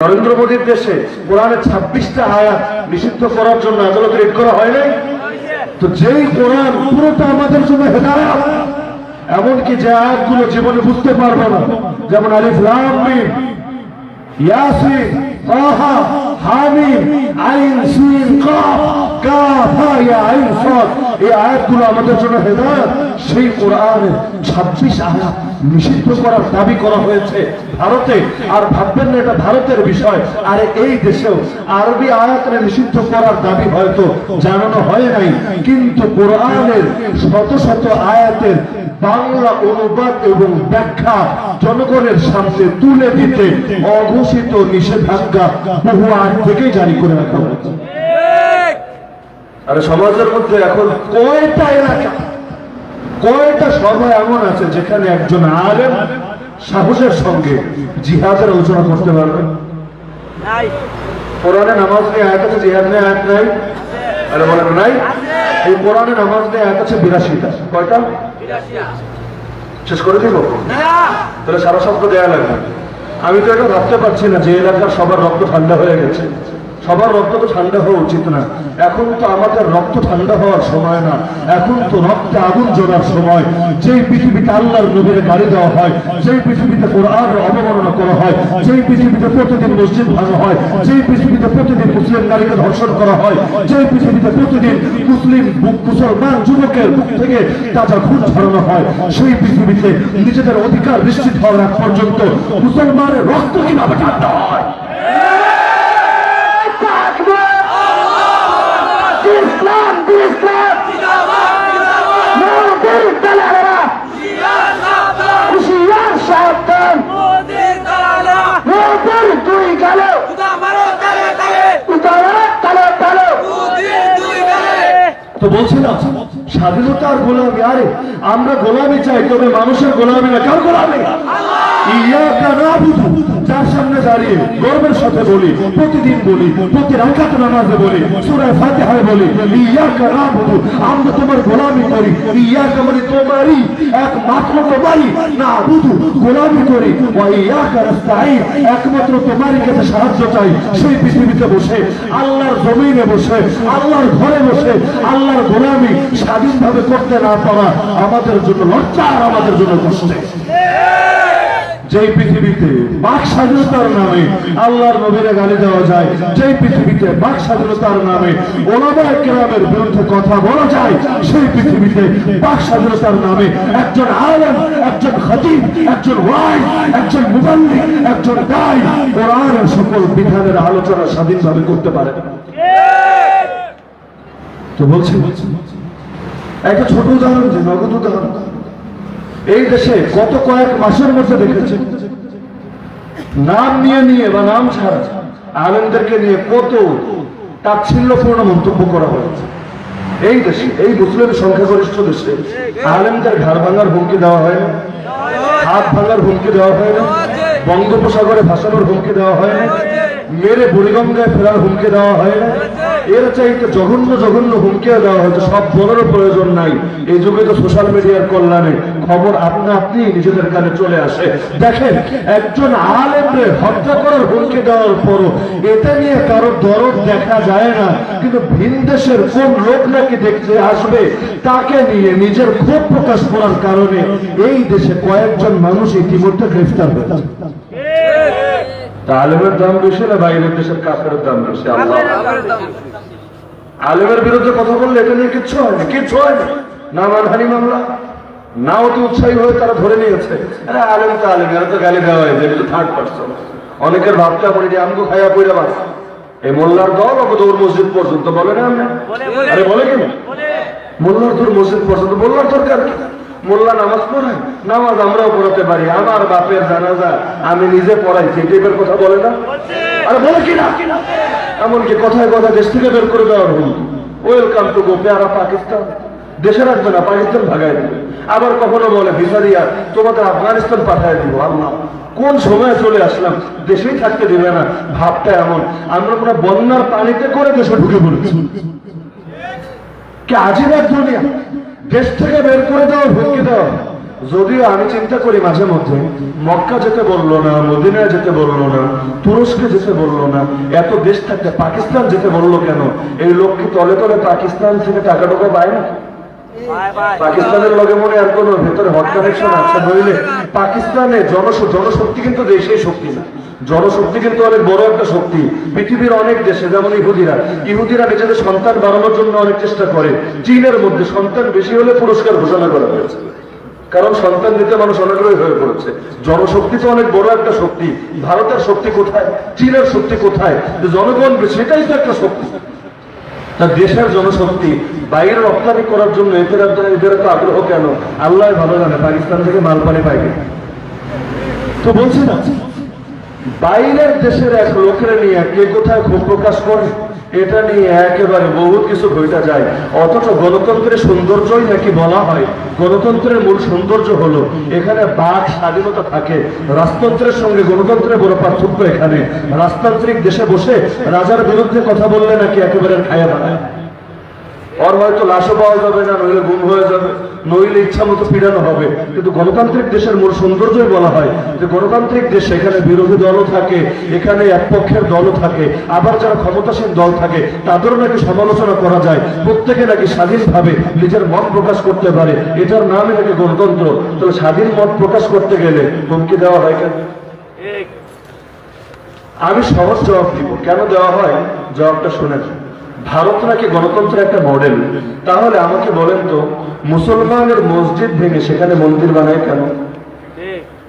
নরেন্দ্র মোদীর দেশে কোরআনের 26টা আয়াত নিষিদ্ধ করার জন্য আদালত রিট করা হয় নাই। তো যেই কোরআন পুরোটা আমাদের জন্য হেদায়েত, এমনকি যে আয়াতগুলো জীবনে বুঝতে পারবো না, যেমন আলিফ লাম মিম, ইয়াসিন, তাহা, হামিম, আইন, সিন, কাফ, কাফ হা ইয়া আইন সাদ, এই আয়াতগুলো আমাদের জন্য হেদায়েত। সেই কোরআনের 26 আয়াত নিষিদ্ধ করার দাবি করা হয়েছে ভারতে। আর ভাববেন না এটা ভারতের বিষয়, আর এই দেশেও আরবি আয়াতরে নিষিদ্ধ করার দাবি হয়তো জানানো হয় নাই, কিন্তু কোরআনের শত শত আয়াতের বাংলা অনুবাদ এবং ব্যাখ্যা জনগণের সামনে তুলে দিতে অঘোষিত নিষেধাজ্ঞা বহু আগ থেকেই জারি করে রাখা হয়েছে। আর সমাজের মধ্যে এখন কয়টা এলাকা, কয়টা সভা এমন আছে যেখানে একজন আলেম সাহসের সঙ্গে জিহাদের আলোচনা করতে পারবে? কোরআনে নামাজ নিয়ে আয়াত আছে, জিহাদ নিয়ে আয়াত নাই। আরে বলেন নাই? এই কোরআনে নামাজ নিয়ে আয়াত আছে 82টা। কয়টা? শেষ করে দিব? তাহলে সারা শব্দ দেয়া লাগবে। আমি তো এটা ভাবতে পারছি না যে এলাকার সবার রক্ত ঠান্ডা হয়ে গেছে। সবার রক্ত তো ঠান্ডা হওয়া উচিত না। এখন তো আমাদের রক্ত ঠান্ডা হওয়ার সময় না, এখন তো রক্তে আগুন জ্বলার সময়। যেই পৃথিবীতে আল্লাহর নবীর গাড়ি দেওয়া হয়, যেই পৃথিবীতে কোরআনের অবমাননা করা হয়, যেই পৃথিবীতে প্রতিদিন মসজিদ ভাঙা হয়, যেই পৃথিবীতে প্রতিদিন মুসলিম নারীকে ধর্ষণ করা হয়, যেই পৃথিবীতে প্রতিদিন মুসলমান যুবকের মুখ থেকে তাজা খুন ছড়ানো হয়, সেই পৃথিবীতে নিজেদের অধিকার নিশ্চিত হওয়ার আগ পর্যন্ত মুসলমানের রক্ত কিভাবে ঠান্ডা হয়? ইসলাম ইসলাম মোদের দালালেরা হুশিয়ার সাবধান, মোদের দুই গালে তো বলছিলাম স্বাধীনতা আর গোলামি। আরে আমরা গোলামি চাই, তবে মানুষের গোলামি না। কার গোলামি? ইয়াকা নাবুদু, যার সামনে দাঁড়িয়ে গর্বের সাথে বলি, প্রতিদিন বলি, প্রতি রাকাত নামাজে বলি, সূরা ফাতিহায় বলি, ইয়াকা নাবুদু, আমরা তোমার গোলামি করি। ইয়াকা মানে তোমারই, একমাত্র তোমারই, নাবুদু গোলামি করি, ওয়া ইয়াকা নাস্তাঈন, একমাত্র তোমারই কাছে সাহায্য চাই। সেই পৃথিবীতে বসে, আল্লাহর জমিনে বসে, আল্লাহর ঘরে বসে আল্লাহর গোলামি স্বাধীনভাবে করতে না পারা আমাদের জন্য লজ্জা আর আমাদের জন্য কষ্ট। যেই পৃথিবীতে বাক স্বাধীনতার নামে আল্লাহর নবীরে গালি দেওয়া যায়, যেই পৃথিবীতে বাক স্বাধীনতার নামে ওলামায়ে কেরামের বিরুদ্ধে কথা বলা যায়, সেই পৃথিবীতে বাক স্বাধীনতার নামে একজন আলেম, একজন খতিব, একজন ওয়াইজ, একজন মুবাল্লিগ, একজন দাঈ কোরআনের সকল বিধানের আলোচনা স্বাধীনভাবে করতে পারে। তো বলছি একটা ছোট উদাহরণ, যে নগদ উদাহরণ। এই দেশে গত কয়েক মাসের মধ্যে দেখেছে নাম নিয়ে নিয়ে বা নাম ছাড়া আলেমদেরকে নিয়ে কত তাচ্ছিল্যপূর্ণ মন্তব্য করা হয়েছে। এই দেশে, এই মুসলিম সংখ্যাগরিষ্ঠ দেশে আলেমদের ঘাড় ভাঙার হুমকি দেওয়া হয় না, হাত ভাঙার হুমকি দেওয়া হয় না, বঙ্গোপসাগরে ভাসানোর হুমকি দেওয়া হয় না, মেরে বুড়িগঙ্গায় ফেরার হুমকি দেওয়া হয় না। এর চাইতে জঘন্য জঘন্য হুমকিও দেওয়া হয়েছে। সব বলারও প্রয়োজন নাই, এই যুগে তো সোশ্যাল মিডিয়ার কল্যাণে খবর আপনা আপনি নিজেদের কানে চলে আসে। দেখেন, একজন আলেমকে হত্যা করার হুমকি দেওয়ার পরও এটা নিয়ে কারো দরদ দেখা যায় না, কিন্তু ভিন দেশের কোন লোক নাকি দেখতে আসবে তাকে নিয়ে নিজের ক্ষোভ প্রকাশ করার কারণে এই দেশে কয়েকজন মানুষ ইতিমধ্যে গ্রেফতার হয়েছে। আলেমের দাম বেশি না বাইরের দেশের কাফেরের দাম বেশি? আলেমের বিরুদ্ধে কথা বললে এটা নিয়ে কিচ্ছু হয় না, কিচ্ছু হয় না। না মানহানি মামলা, না অতি উৎসাহী হয়ে তারা ধরে নিয়েছে। আরে আলেম তো আলেম, এরা তো গালি দেওয়া হয়েছে, এটা থার্ড পার্সন। অনেকের ভাবটা বলি যে আমগো খাইয়া পইরা বাস, এই মোল্লার দল ওর মসজিদ পর্যন্ত বলে না? আরে বলে কিনা মোল্লার দূর মসজিদ পর্যন্ত? মোল্লার দরকার কি? মোল্লা নামাজ পড়ায়, নামাজ আমরাও পড়াতে পারি, আমার বাপের জানাজা আমি নিজে পড়াইছি, এই টাইপের কথা বলে না? আরে বলে কিনা? এমনকি কথায় কথা দেশ থেকে বের করে দেওয়ার হল, ওয়েলকাম টু গো পেয়ারা পাকিস্তান, দেশে রাখবে না, পাকিস্তান ভাগায় দিবে। আবার কখনো বলে ভিসা দিয়া তোমাদের আফগানিস্তান পাঠায় দিব। আল্লাহ, কোন সময় চলে আসলাম, দেশেই থাকতে দিবে না। ভাবটা এমন, আমরা পুরো বন্যার পানিতে করে দেশে ঢুকে পড়েছি। কি আজিব এক দুনিয়া! দেশ থেকে বের করে দেওয়া, হুমকি দেওয়া, যদিও আমি চিন্তা করি মাঝে মধ্যে, মক্কা যেতে বললো না, মদিনায় যেতে বললো না, তুরস্কে যেতে বললো না, এত দেশ থাকতে পাকিস্তান যেতে বললো কেন? এই লোক কি তলে তলে পাকিস্তান থেকে টাকা টাকা পায় না? পাকিস্তানের লগে মনে আর কোনো ভেতরে হট কানেকশন আছে? নইলে পাকিস্তানে জনশক্তি কিন্তু দেশেই শক্তি না, জনশক্তি কিন্তু অনেক বড় একটা শক্তি। পৃথিবীর অনেক দেশে যেমন ইহুদিরা নিজেদের সন্তান বাড়ানোর জন্য অনেক চেষ্টা করে। চীনের মধ্যে সন্তান বেশি হলে পুরস্কার ঘোষণা করা হয়েছে, কারণ সন্তান দিতে মানুষ অনাগ্রহী হয়ে পড়েছে। জনশক্তি তো অনেক বড় একটা শক্তি। ভারতের শক্তি কোথায়? চীনের শক্তি কোথায়? জনগণ, সেটাই তো একটা শক্তি। তার দেশের জনশক্তি বাইরে রপ্তানি করার জন্য এদের তো আগ্রহ কেন? আল্লাহ ভালো জানে পাকিস্তান থেকে মাল পানি পাইবে। তো বলছি না, বাইরের দেশের এক লোকের নিয়ে কে কোথায় ক্ষোভ প্রকাশ করে, এটা নিয়ে একেবারে বহুত কিছু ঘটা যায়। অথচ গণতন্ত্রের সৌন্দর্যই নাকি বলা হয়, গণতন্ত্রের মূল সৌন্দর্য হলো এখানে বাক স্বাধীনতা থাকে। রাজতন্ত্রের সঙ্গে গণতন্ত্রের বড় পার্থক্য এখানে। রাজতান্ত্রিক দেশে বসে রাজার বিরুদ্ধে কথা বললে নাকি একেবারে খায়া বানায়, ওর হয়তো লাশও পাওয়া যাবে না, নইলে গুম হয়ে যাবে, নইলে ইচ্ছা মতো পীড়ানো হবে। কিন্তু গণতান্ত্রিক দেশের মূল সৌন্দর্যই বলা হয় যে গণতান্ত্রিক দেশে এখানে বিরোধী দলও থাকে, এখানে এক পক্ষের দলও থাকে, আবার যারা ক্ষমতাসীন দল থাকে তাদেরও নাকি সমালোচনা করা যায়, প্রত্যেকে নাকি স্বাধীনভাবে নিজের মত প্রকাশ করতে পারে। এটার নামই নাকি গণতন্ত্র। তাহলে স্বাধীন মত প্রকাশ করতে গেলে হুমকি দেওয়া হয় কেন? আমি সহজ জবাব দিব, কেন দেওয়া হয় জবাবটা শুনে। ভারত নাকি গণতন্ত্রের একটা মডেল। তাহলে আমাকে বলেন তো, মুসলমানের মসজিদ ভেঙে সেখানে মন্দির বানায় কেন?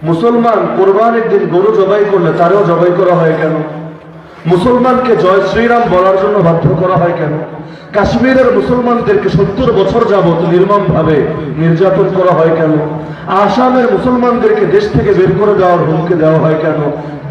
মুসলমান কোরবানির দিন গরু জবাই করলে তারও জবাই করা হয় কেন? মুসলমানকে জয় শ্রীরাম বলার জন্য বাধ্য করা হয় কেন? কাশ্মীরের মুসলমানদেরকে 70 বছর যাবত নির্মম ভাবে নির্যাতন করা হয় কেন? আসামের মুসলমানদেরকে দেশ থেকে বের করে দেওয়ার হুমকি দেওয়া হয় কেন?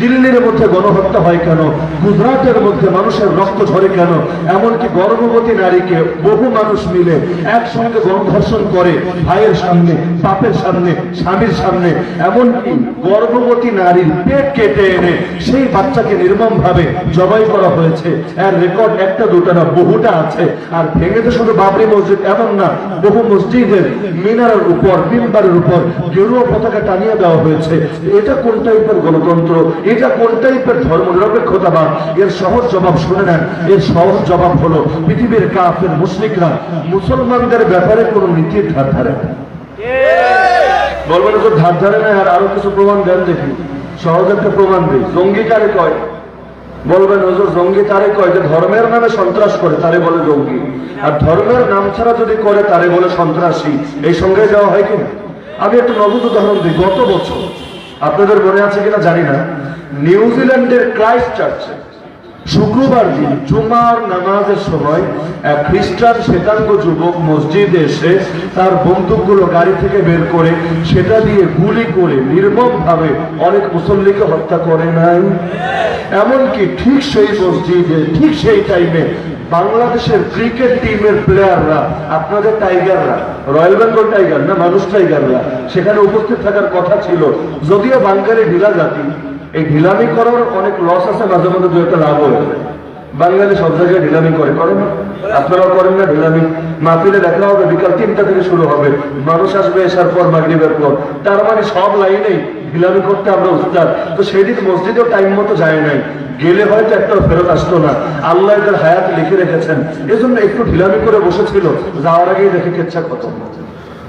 দিল্লির মধ্যে গণহত্যা হয় কেন? গুজরাটের মধ্যে মানুষের রক্ত ঝরে কেন? এমনকি গর্ভবতী নারীকে বহু মানুষ মিলে একসঙ্গে গণধর্ষণ করে, ভাইয়ের সামনে, বাপের সামনে, স্বামীর সামনে। এমনকি গর্ভবতী নারীর পেট কেটে এনে সেই বাচ্চাকে নির্মম ভাবে জবাই করা হয়েছে। এর রেকর্ড একটা দুটা না, বহুটা আছে। আর ভেঙে তো শুধু বাবরি মসজিদ এমন না, বহু মসজিদের মিনারের উপর, মিম্বারের উপর গেরুয়া পতাকা টানিয়ে দেওয়া হয়েছে। এটা কোন টাইপের গণতন্ত্র? এটা কোন টাইপের ধর্ম নিরপেক্ষতাবাদ? এর সহজ জবাব শুনে নেন। এর সহজ জবাব হলো, পৃথিবীর কাফের মুশরিকরা মুসলমানদের ব্যাপারে কোন নীতির ধার ধারে না। বলবেন তো ধার ধারে না, আর আরো কিছু প্রমাণ দেন দেখি। সহজ একটা প্রমাণ দিই। জঙ্গি কারে কয়? বলবেন হুজুর জঙ্গি তারে কয় যে ধর্মের নামে সন্ত্রাস করে, তারে বলে জঙ্গি। আর ধর্মের নাম ছাড়া যদি করে তারে বলে সন্ত্রাসী। এই সঙ্গে যাওয়া হয় কিনা? আমি একটা নগদ উদাহরণ দিই। গত বছর, আপনাদের মনে আছে কিনা জানি না, নিউজিল্যান্ডের ক্রাইস্ট চার্চে শুক্রবার দিন জুমার নামাজের সময় এক খ্রিস্টান শ্বেতাঙ্গ যুবক মসজিদে এসে তার বন্দুকগুলো গাড়ি থেকে বের করে সেটা দিয়ে গুলি করে নির্মম ভাবে অনেক মুসল্লিকে হত্যা করে নাই। এমনকি ঠিক সেই মসজিদে, ঠিক সেই টাইমে বাংলাদেশের ক্রিকেট টিমের প্লেয়াররা, আপনাদের টাইগাররা, রয়্যাল বেঙ্গল টাইগার না, মানুষ টাইগাররা সেখানে উপস্থিত থাকার কথা ছিল। যদিও বাঙালি ঢিলা জাতি, এই ঢিলামি করার অনেক লস আছে, মাঝে মধ্যে দু একটা লাভ হয়ে যায়। বাঙালি সব জায়গায় ঢিলামি করে, করেন না? আপনারাও করেন না ঢিলামি? মাহফিলে দেখা হবে বিকাল 3টা থেকে শুরু হবে, মানুষ আসবে এসার পর, মাগরিবের পর। তার মানে সব লাইনেই ঢিলামি করতে আমরা উস্তাদ। তো সেদিন মসজিদেও টাইম মতো যায় নাই, গেলে হয়তো একটা ফেরত আসতো না। আল্লাহ এদের হায়াত লিখে রেখেছেন, এজন্য একটু ঢিলামি করে বসেছিল, যাওয়ার আগেই দেখে কেচ্ছা খতম।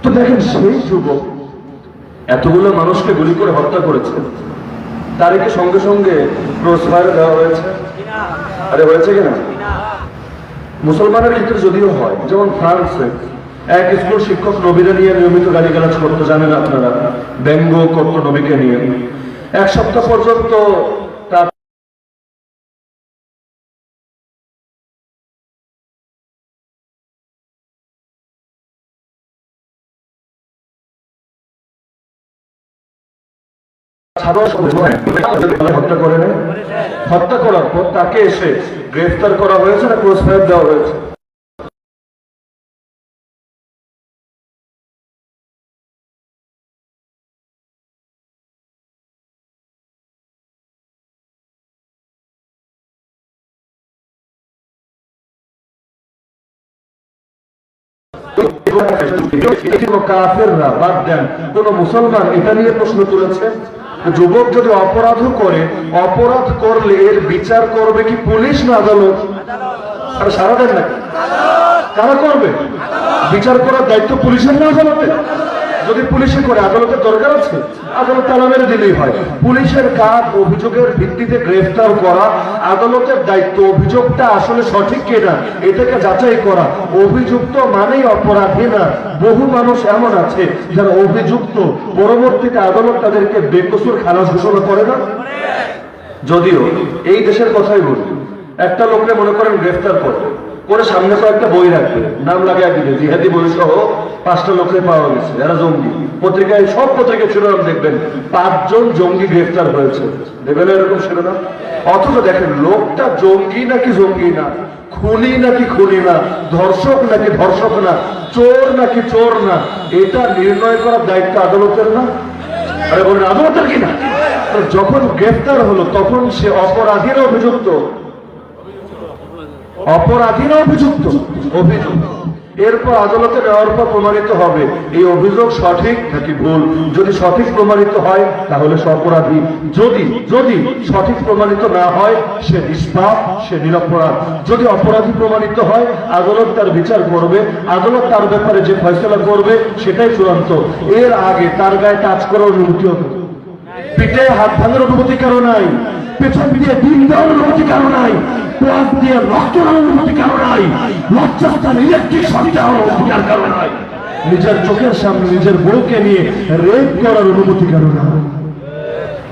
তো দেখেন, সেই যুবক এতগুলো মানুষকে গুলি করে হত্যা করেছে, তারিখে সঙ্গে সঙ্গে ক্রস ফায়ার দেওয়া হয়েছে? আরে হয়েছে কিনা? মুসলমানের ক্ষেত্রে যদিও হয়, যেমন ফ্রান্সে এক স্কুল শিক্ষক নবীরা নিয়ে নিয়মিত গালিগালাজ করতে, জানেন আপনারা, ব্যঙ্গ করত নবীকে নিয়ে। এক সপ্তাহ পর্যন্ত তার হত্যা করে নেয়। হত্যা করার পর তাকে এসে গ্রেফতার করা হয়েছে না ক্রস ফায়ার দেওয়া হয়েছে? কাফেররা বাদ দেন, কোন মুসলমান এটা নিয়ে প্রশ্ন তুলেছে? যুবক যদি অপরাধ করে, অপরাধ করলে এর বিচার করবে কি পুলিশ না আদালত? আর সারা দেন না, কারা করবে বিচার করার দায়িত্ব? পুলিশের না আদালতের? যদি পুলিশে করে আদালতের দরকার আছে? আদালত তালা মেরে দিলেই হয়। পুলিশের কাজ অভিযোগের ভিত্তিতে গ্রেফতার করা, আদালতের দায়িত্ব অভিযোগটা আসলে সঠিক কিনা এটাকে যাচাই করা। অভিযুক্ত মানেই অপরাধী না। বহু মানুষ এমন আছে যারা অভিযুক্ত, পরবর্তীতে আদালত তাদেরকে বেকসুর খালাস ঘোষণা করে না। যদিও এই দেশের কথাই বলি, একটা লোককে মনে করেন গ্রেফতার করে সামনে কয়েকটা বই রাখবে, নাম লাগিয়ে দিবে জিহাদি বই সহ 5টা লোককে পাওয়া গেছে এরা জঙ্গি। পত্রিকায়, সব পত্রিকায় শিরোনাম দেখবেন 5 জন জঙ্গি গ্রেফতার হয়েছে, দেখবেন এরকম শিরোনাম। অথচ দেখেন লোকটা জঙ্গি নাকি জঙ্গি না, খুনি নাকি খুনি না, ধর্ষক নাকি ধর্ষক না, চোর নাকি চোর না, এটা নির্ণয় করার দায়িত্ব আদালতের না? আরে বলেন আদালতের কিনা? যখন গ্রেফতার হলো তখন সে অপরাধীর অভিযুক্ত, অপরাধীরা অভিযুক্ত, অভিযোগ। এরপর আদালতে নেওয়ার পর প্রমাণিত হবে এই অভিযোগ সঠিক নাকি ভুল। যদি সঠিক প্রমাণিত হয় তাহলে সে অপরাধী, যদি যদি সঠিক প্রমাণিত না হয় সে নিষ্পাপ, সে নিরপরাধ। যদি অপরাধী প্রমাণিত হয় আদালত তার বিচার করবে, আদালত তার ব্যাপারে যে ফয়সালা করবে সেটাই চূড়ান্ত। এর আগে তার গায়ে টাচ করার অনুমতি হবে, পিঠে হাত ভাঙার অনুমতি কারো নাই, পেছন দিয়ে ডিম দেওয়ার অনুমতি কারো নাই, প্লাস দিয়ে রক্ত দেওয়ার অনুমতি কারো নাই, লজ্জাস্থান ইলেকট্রিক শক দেওয়ার অনুমতি কারো নাই, নিজের চোখের সামনে নিজের বউকে নিয়ে রেপ করার অনুমতি কারো নাই।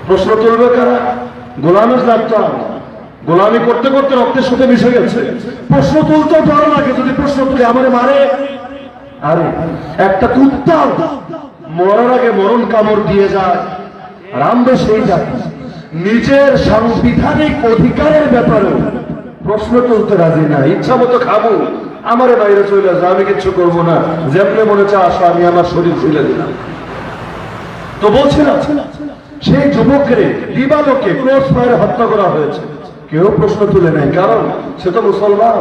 প্রশ্ন তুলবে কারা? গোলামের যাত্রা। গোলামি করতে করতে রক্তের সাথে মিশে গেছে। প্রশ্ন তুলতে ডর লাগে, যদি প্রশ্ন তুলে আমারে মারে। আরে একটা কুত্তা মরার আগে মরণ কামড় দিয়ে যায়, রামবে সেই জাতি নিজের সাংবিধানিক অধিকারের ব্যাপারে প্রশ্ন তুলতে রাজি না। ইচ্ছা মতো খাবো, আমারে বাইরে চলে আসে, আমি কিচ্ছু করবো না, যেমনি মনে চা আসো আমি আমার শরীর ফেলে দিলাম। তো বলছিলাম সেই যুবকের দিবালোকে ক্রস ফায়ারে হত্যা করা হয়েছে, কেউ প্রশ্ন তুলে নাই, কারণ সে তো মুসলমান।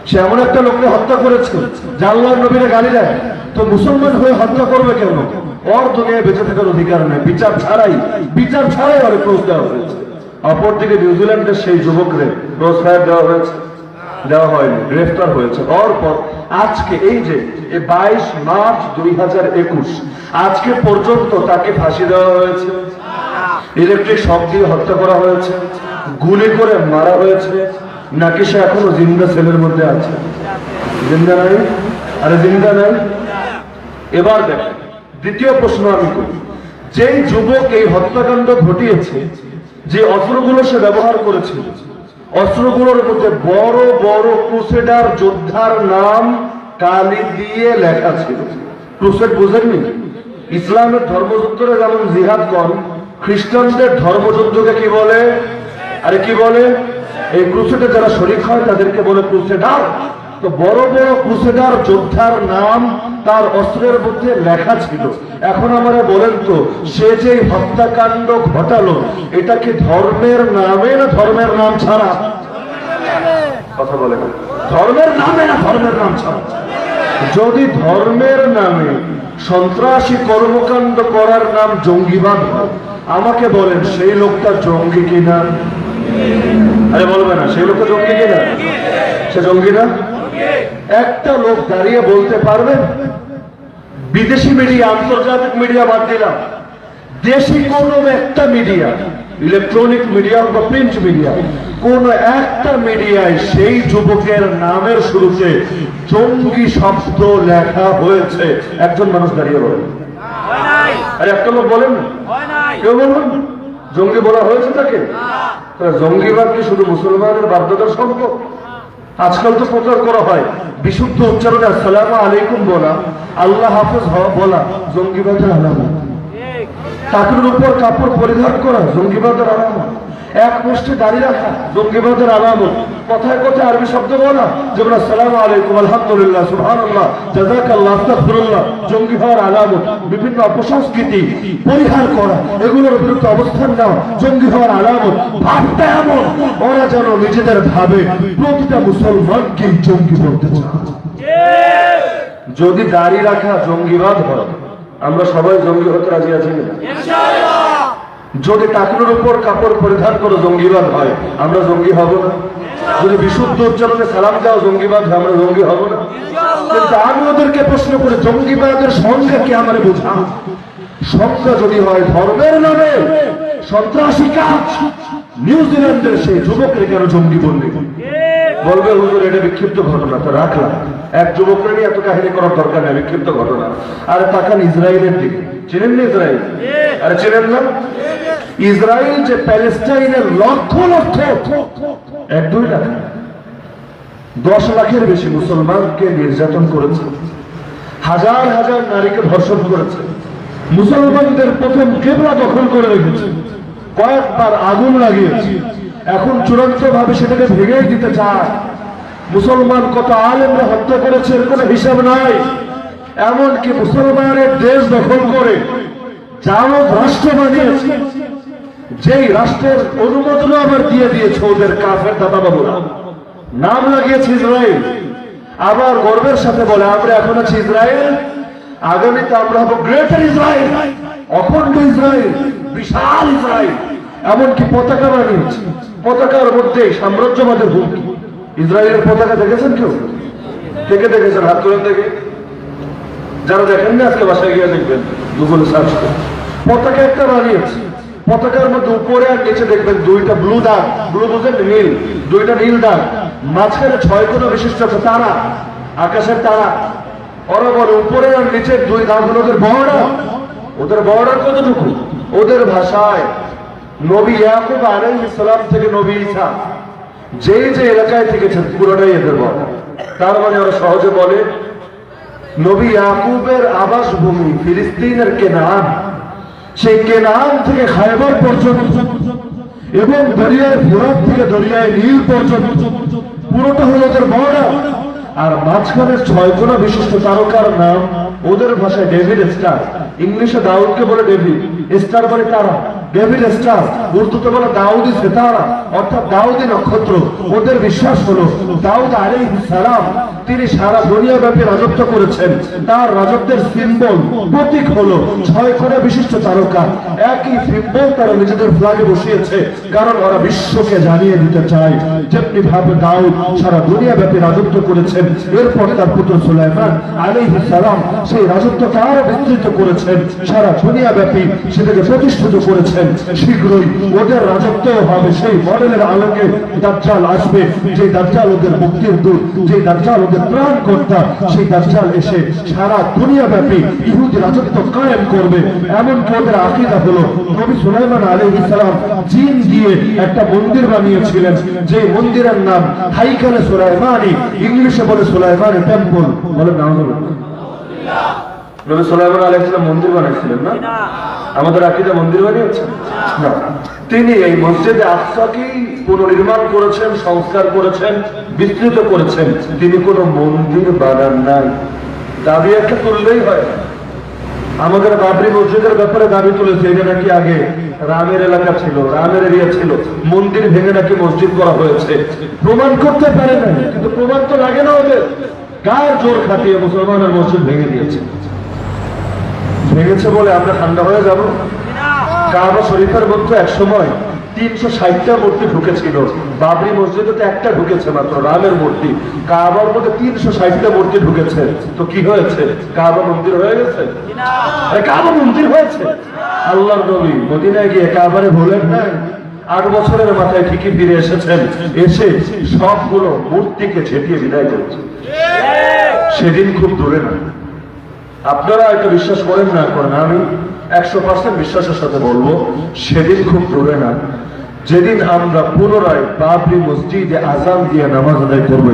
সে এমন একটা লোককে হত্যা করেছে যে আল্লাহর নবীরা গালি দেয়, তো মুসলমান হয়ে হত্যা করবে কেন? ওর দুনিয়ায় বেঁচে থাকার অধিকার নেই, বিচার ছাড়াই ওর ক্রস দেওয়া হয়েছে। অপরদিকে নিউজিল্যান্ডের সেই যুবকরে ক্রস ফায়ার দেওয়া হয়নি, গ্রেফতার হয়েছে। অরপর আজকে এই যে 22 মার্চ 2021 আজকে পর্যন্ত তাকে ফাঁসি দেওয়া হয়েছে, ইলেকট্রিক শক দিয়ে হত্যা করা হয়েছে, গুলি করে মারা হয়েছে, নাকি সে এখনো জিন্দা সেলের মধ্যে আছে? জিন্দা নাই, আরে জিন্দা নাই। এবার দেখেন দ্বিতীয় প্রশ্ন আমি করি, যেই যুবক এই হত্যাকাণ্ড ঘটিয়েছে, যে অস্ত্রগুলো সে ব্যবহার করেছিল, অস্ত্রগুলোর মধ্যে বড় বড় ক্রুসেডার যোদ্ধার নাম কালি দিয়ে লেখা ছিল। ক্রুসেড বুঝেননি? ইসলামের ধর্মযুদ্ধরে যেমন জিহাদ কর, খ্রিস্টানদের ধর্মযুদ্ধকে কি বলে? আরে কি বলে? এই ক্রুসেডে যারা শরীক হয় তাদেরকে বলে ক্রুসেডার। তো বড় বড় ক্রুসেডার যোদ্ধার নাম তার অস্ত্রের মধ্যে লেখা ছিল। এখন আমরা বলেন তো, সে যে হত্যাকাণ্ড ঘটালো এটা কি ধর্মের নামে না ধর্মের নাম ছাড়া? কথা বলে না, ধর্মের নামে না ধর্মের নাম ছাড়া? যদি ধর্মের নামে সন্ত্রাসী কর্মকাণ্ড করার নাম জঙ্গিবাদ, আমাকে বলেন সেই লোকটা জঙ্গি কিনা? আরে বলবে না সেই লোকটা জঙ্গি কিনা? সে জঙ্গি না? একটা লোক দাঁড়িয়ে বলতে পারবেন বিদেশি মিডিয়া, আন্তর্জাতিক মিডিয়া বাদ দিলাম, দেশি কোন একটা মিডিয়া, ইলেকট্রনিক মিডিয়া বা প্রিন্ট মিডিয়া, কোন একটা মিডিয়ায় সেই যুবকের নামের শুরুতে জঙ্গি শব্দ লেখা হয়েছে? একজন মানুষ দাঁড়িয়ে বলেন। আরে একটা লোক বলেন, কেউ বলবেন জঙ্গি বলা হয়েছে তাকে? জঙ্গিবাদ কি শুধু মুসলমানের বাধ্যতার সম্পদ? আজকাল তো প্রচার করা হয় বিশুদ্ধ উচ্চারণে আসসালামু আলাইকুম বলা, আল্লাহ হাফেজ বলা জঙ্গিবাদের আলামত। টাকুর উপর কাপড় পরিধান করা জঙ্গিবাদের আলামত। এক মুষ্টি দাঁড়িয়ে রাখা জঙ্গিবাদের আলামত। কথায় কথায় আরবি শব্দ বলা, যেমন আসসালামু আলাইকুম, আলহামদুলিল্লাহ, সুবহানাল্লাহ, জাযাকাল্লাহ, আস্তাগফিরুল্লাহ জঙ্গি হওয়ার আলামত। বিভিন্ন অপসংস্কৃতি পরিহার করা, এগুলোর বিরুদ্ধে অবস্থান নেওয়া জঙ্গি হওয়ার আলামত। ভাবটা এমন, ওরা যেন নিজেদের ভাবে প্রতিটা মুসলমানকে জঙ্গি বলতে চায়। যদি দাড়ি রাখা জঙ্গিবাদ হয়, আমরা সবাই জঙ্গি হতে রাজি আছি না? যদি টাকুর উপর কাপড় পরিধান করে জঙ্গিবাদ হয়, আমরা জঙ্গি হব না? যদি বিশুদ্ধ উচ্চারণে সালাম দেওয়া জঙ্গিবাদ হয়, আমরা জঙ্গি হব না? কিন্তু আমি ওদেরকে প্রশ্ন করে, জঙ্গিবাদের সংজ্ঞা কি আমারে বোঝান? সংজ্ঞা যদি হয় ধর্মের নামে সন্ত্রাসী কাজ, নিউজিল্যান্ডের সেই যুবকরা কেন জঙ্গি বলবে হুজুর এটা বিক্ষিপ্ত ঘটনা, তো রাখলাম। এক যুবকরা নিয়ে এত কাহিনী করার দরকার নেই, বিক্ষিপ্ত ঘটনা। আরে তাকান ইসরায়েলের দিকে, চেনেন না ইসরায়েল? আরে চেনেন না? ইসরায়েল যে প্যালেস্টাইনের লক্ষ লক্ষ, 1-2 লাখ 10 লাখের বেশি মুসলমানকে নির্যাতন করেছে, হাজার হাজার নারীকে ধর্ষণ করেছে, মুসলমানদের প্রথম কেবলা দখল করে রেখেছে, কয়েকবার আগুন লাগিয়েছে, এখন চূড়ান্ত ভাবে সেটাকে ভেঙে দিতে চায়। মুসলমান কত আলেমরা হত্যা করেছে এর কোনো হিসাব নাই। এমনকি মুসলমানের দেশ দখল করে জানো রাষ্ট্র বানিয়েছে, যেই রাষ্ট্রের অনুমোদন আবার দিয়ে দিয়েছে ওদের কাফের দাদা বাবুরা, নাম লাগিয়েছে ইসরায়েল। আবার গর্বের সাথে বলে আমরা এখন আছি ইসরায়েল, আগামীতে আমরা হবো গ্রেটার ইসরায়েল, অখণ্ড ইসরায়েল, বিশাল ইসরায়েল। এমনকি পতাকা বানিয়েছে, পতাকার মধ্যে সাম্রাজ্যবাদের হুমকি। ইসরায়েলের পতাকা দেখেছেন কেউ? কে দেখেছেন? হাত তুলেন দেখে। যারা দেখেন না আজকে বাসায় গিয়ে দেখবেন, গুগল সার্চ করে। পতাকা একটা বানিয়েছে, পতাকার মধ্যে উপরে আর নিচে দেখবেন 2টা ব্লু দাগ, ব্লু বুঝেন নীল, 2টা নীল দাগ, মাঝখানে 6 কোণ বিশিষ্ট তারা, আকাশের তারা। ওরা বলে উপরে আর নিচে 2 দাগ হলো ওদের বর্ডার। ওদের বর্ডার কতটুকু? ওদের ভাষায় নবী ইয়াকুব আলাইহিস সালাম থেকে নবী ঈসা যে যে এলাকায় থেকেছেন পুরোটাই এদের বর্ডার। তার মানে ওরা সহজে বলে নবী ইয়াকুবের আবাসভূমি ফিলিস্তিনের কেনান, সেই কেনান থেকে খায়বার পর্যন্ত এবং দরিয়ায় ফোরাত থেকে দরিয়ায় নীল পর্যন্ত পুরোটা হলো ওদের বর্ডার। আর মাঝখানে 6 কোণ বিশিষ্ট তারকার নাম ওদের ভাষায় ডেভিড স্টার। ইংলিশে দাউদকে বলে ডেভিড, স্টার বলে তারা, ডেভিড স্টার। উর্দুতে বলে দাউদি সিতারা, অর্থাৎ দাউদি নক্ষত্র। ওদের বিশ্বাস হলো দাউদ আলাইহিস সালাম তিনি সারা দুনিয়া ব্যাপী রাজত্ব করেছেন, তার রাজত্বের সিম্বল প্রতীক হলো 6 কোণ বিশিষ্ট তারকা। একই সিম্বল তারা নিজেদের ফ্ল্যাগে বসিয়েছে, কারণ ওরা বিশ্বকে জানিয়ে দিতে চায় যেমনি ভাবে দাউদ সারা দুনিয়া ব্যাপী রাজত্ব করেছেন, এরপর তার পুত্র সুলাইমান আলাইহিস সালাম সেই রাজত্বকে আরো বিস্তৃত করেছেন, সারা দুনিয়া ব্যাপী সেটাকে প্রতিষ্ঠিত করেছেন। শীঘ্রই ওদের রাজত্ব হবে সেই মডেলের আলোকে। দাজ্জাল আসবে, যে দাজ্জাল ওদের মুক্তির দূত, যে দাজ্জাল ওদের ত্রাণ কর্তা, সেই দাজ্জাল এসে সারা দুনিয়া ব্যাপী ইহুদি রাজত্ব কায়েম করবে। এমনকি ওদের আকীদা হলো নবী সুলাইমান আলাইহিস সালাম জিন দিয়ে একটা মন্দির বানিয়েছিলেন, যে মন্দিরের নাম হাইকালে সুলাইমানি, ইংলিশে বলে সুলাইমানি টেম্পল। বলে নাম হলো নবী সুলাইমান আলাইহিস সালাম মন্দির বানিয়েছিলেন না? আমাদের আকীদা মন্দির বানিয়েছেন না, তিনি এই মসজিদে আকসাকেই পুনর্নির্মাণ করেছেন, সংস্কার করেছেন, বিস্তৃত করেছেন। তিনি কোনো মন্দির বানান নাই। দাবি একটা তুললেই হয়। আমাদের বাবরি মসজিদের ব্যাপারে দাবি তুলেছে, এটা নাকি আগে রামের এলাকা ছিল, রামের এরিয়া ছিল, মন্দির ভেঙে নাকি মসজিদ করা হয়েছে। প্রমাণ করতে পারে না, কিন্তু প্রমাণ তো লাগে না ওদের। গায়ের জোর খাটিয়ে মুসলমানের মসজিদ ভেঙে দিয়েছে। ভেঙেছে বলে আমরা ঠান্ডা হয়ে যাব? কাবা শরীফের মধ্যে এক সময় 360টা মূর্তি ঢুকেছিল, বাবরি মসজিদে তো একটা ঢুকেছে মাত্র, রামের মূর্তি। কাবার মধ্যে 360টা মূর্তি ঢুকেছে, তো কি হয়েছে? কাবা মন্দির হয়ে গেছে? কাবা মন্দির হয়েছে। আল্লাহর নবী মদিনায় গিয়ে কাবারে ভুলেন নাই, 8 বছরের মাথায় ঠিকই ফিরে এসেছেন, এসে সবগুলো মূর্তিকে ছেটিয়ে বিদায় করেছে। সেদিন খুব দূরে না। আপনারা একটা বিশ্বাস করেন না করেন, আমি 100% বিশ্বাসের সাথে বলবো সেদিন খুব দূরে না, যেদিন আমরা পুনরায় বাবরি মসজিদে আযান দিয়ে নামাজ আদায় করবো।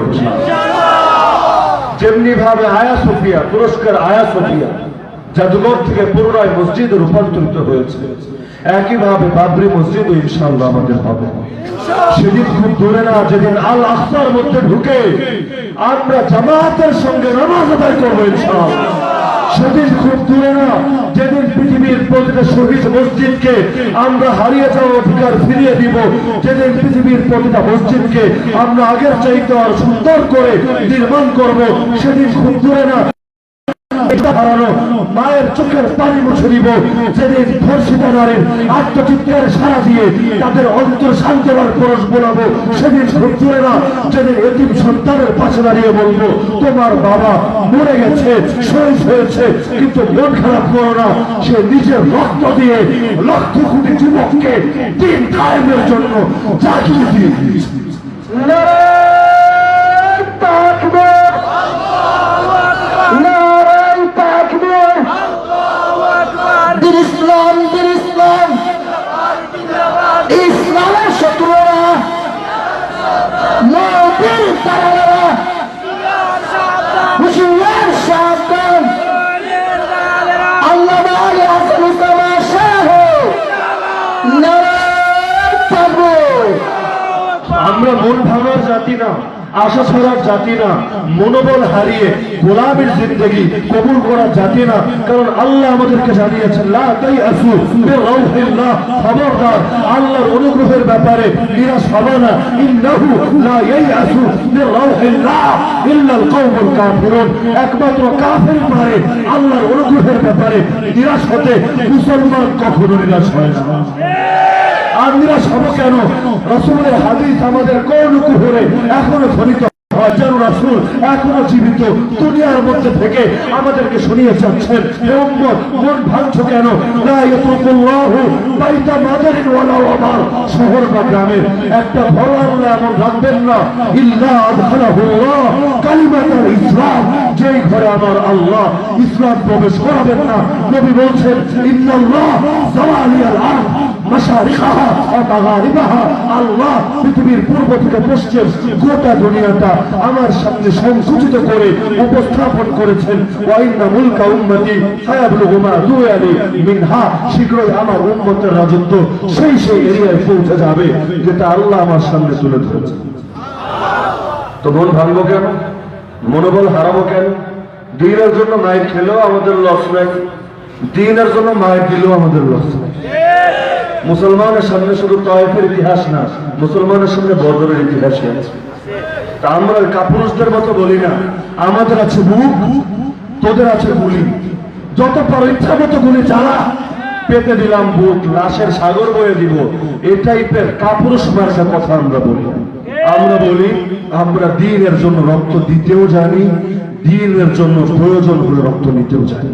যেমনি ভাবে আয়া সোফিয়া, তুরস্কের আয়া সোফিয়া জাদুঘর থেকে পুনরায় মসজিদে রূপান্তরিত হয়েছে, একইভাবে বাবরি মসজিদ ইনশাআল্লাহ আমাদের হবে। সেদিন খুব দূরে না, যেদিন আল আকসার মধ্যে ঢুকে আমরা জামাতের সঙ্গে নামাজ আদায় করবো ইনশাআল্লাহ। সেদিন খুব দূরে না, যেদিন পৃথিবীর প্রতিটা শহীদ মসজিদকে আমরা হারিয়ে যাওয়া অধিকার ফিরিয়ে দিব, যেদিন পৃথিবীর প্রতিটা মসজিদকে আমরা আগের চাইতে আর সুন্দর করে নির্মাণ করব, সেদিন খুব দূরে না। হারানো মায়ের চোখের পানি মুছে দিব। যেদিন ধর্ষিতা নারীর আত্মচিৎকার সারা দিয়ে তাদের অন্তর শান্তবার পরশ বোলাবো, সেদিন সত্যেরা যেদিন এতিম সন্তানের পাশে দাঁড়িয়ে বলবো তোমার বাবা মরে গেছে, শহীদ হয়েছে, কিন্তু মন খারাপ করো না, সে নিজের রক্ত দিয়ে লক্ষ কোটি যুবককে দিন কায়েমের জন্য জাগিয়ে দিয়ে দিয়েছে। ইসলাম ইসলাম ইসলামের শত্রুরা নবীর তারারা হুশিয়ার সাবধান আল্লাহ আলী হাসান ইসলামা শাহ নারায়ণ তাকবীর। আমরা মন ভাঙার জাতি না, আশা ছড়ার জাতি না, মনোবল হারিয়ে গোলামের জিন্দগি কবুল করার জাতি না। কারণ আল্লাহ আমাদেরকে জানিয়েছেন লা তাইআসু মির রাউহিল্লাহ, খবরদার আল্লাহর অনুগ্রহের ব্যাপারে নিরাশ হবে না। ইন্নাহু লা ইয়াইআসু মির রাউহিল্লাহ ইল্লাল কওমুল কাফিরুন, একমাত্র কাফের পারে আল্লাহর অনুগ্রহের ব্যাপারে নিরাশ হতে। মুসলমান কখনো নিরাশ হয় না। আর নিরাশ হবো কেন? রাসূলের হাদিস আমাদের কর্ণকুহরে এখনো ধ্বনিত হয়, যেন রাসূল এখনো জীবিত দুনিয়ার মধ্যে থেকে আমাদেরকে শুনিয়ে যাচ্ছেন, হে উম্মত মন ভাঙছো কেন? লা ইয়াতরুকুল্লাহু বাইতা মাদারিন ওয়ালা ওয়াবার, শহর বা গ্রামের একটা ঘর আল্লাহ এমন রাখবেন না ইল্লা আদখালাহুল্লাহ কালিমাতুল ইসলাম, যেই ঘরে আমার আল্লাহ ইসলাম প্রবেশ করাবেন না। নবী বলছেন ইন্নাল্লাহ যাওয়ালিয়াল আরদ মাশারিকাহা ওয়া মাগারিবাহা, আল্লাহ পৃথিবীর পূর্ব থেকে পশ্চিম গোটা দুনিয়াটা আমার সামনে সংকুচিত করে উপস্থাপন করেছেন। ওয়া ইন্না মুলকা উম্মতি সায়াবলুগু মা দুয়ালি মিনহা, শীঘ্রই আমার উম্মতের রাজত্ব সেই এরিয়ায় পৌঁছে যাবে যেটা আল্লাহ আমার সামনে তুলে ধরেছেন। তো মন ভাঙবো কেন? মনোবল হারাবো কেন? দিনের জন্য মায়ের খেলেও আমাদের লস নাই, দিনের জন্য মায়ের দিলেও আমাদের লস নাই। মুসলমানের সামনে শুধু তায়েফের ইতিহাস না, মুসলমানের সামনে বদরের ইতিহাসই আছে। তা আমরা কাপুরুষদের মতো বলি না, আমাদের আছে বুক, তোদের আছে গুলি, যত পারো ইচ্ছা মতো গুলি চালা, পেতে দিলাম বুক, লাশের সাগর বয়ে দিব, এই টাইপের কাপুরুষ মার্কা কথা আমরা বলি। আমরা বলি আমরা দ্বীনের জন্য রক্ত দিতেও জানি, দ্বীনের জন্য প্রয়োজন হলে রক্ত নিতেও জানি।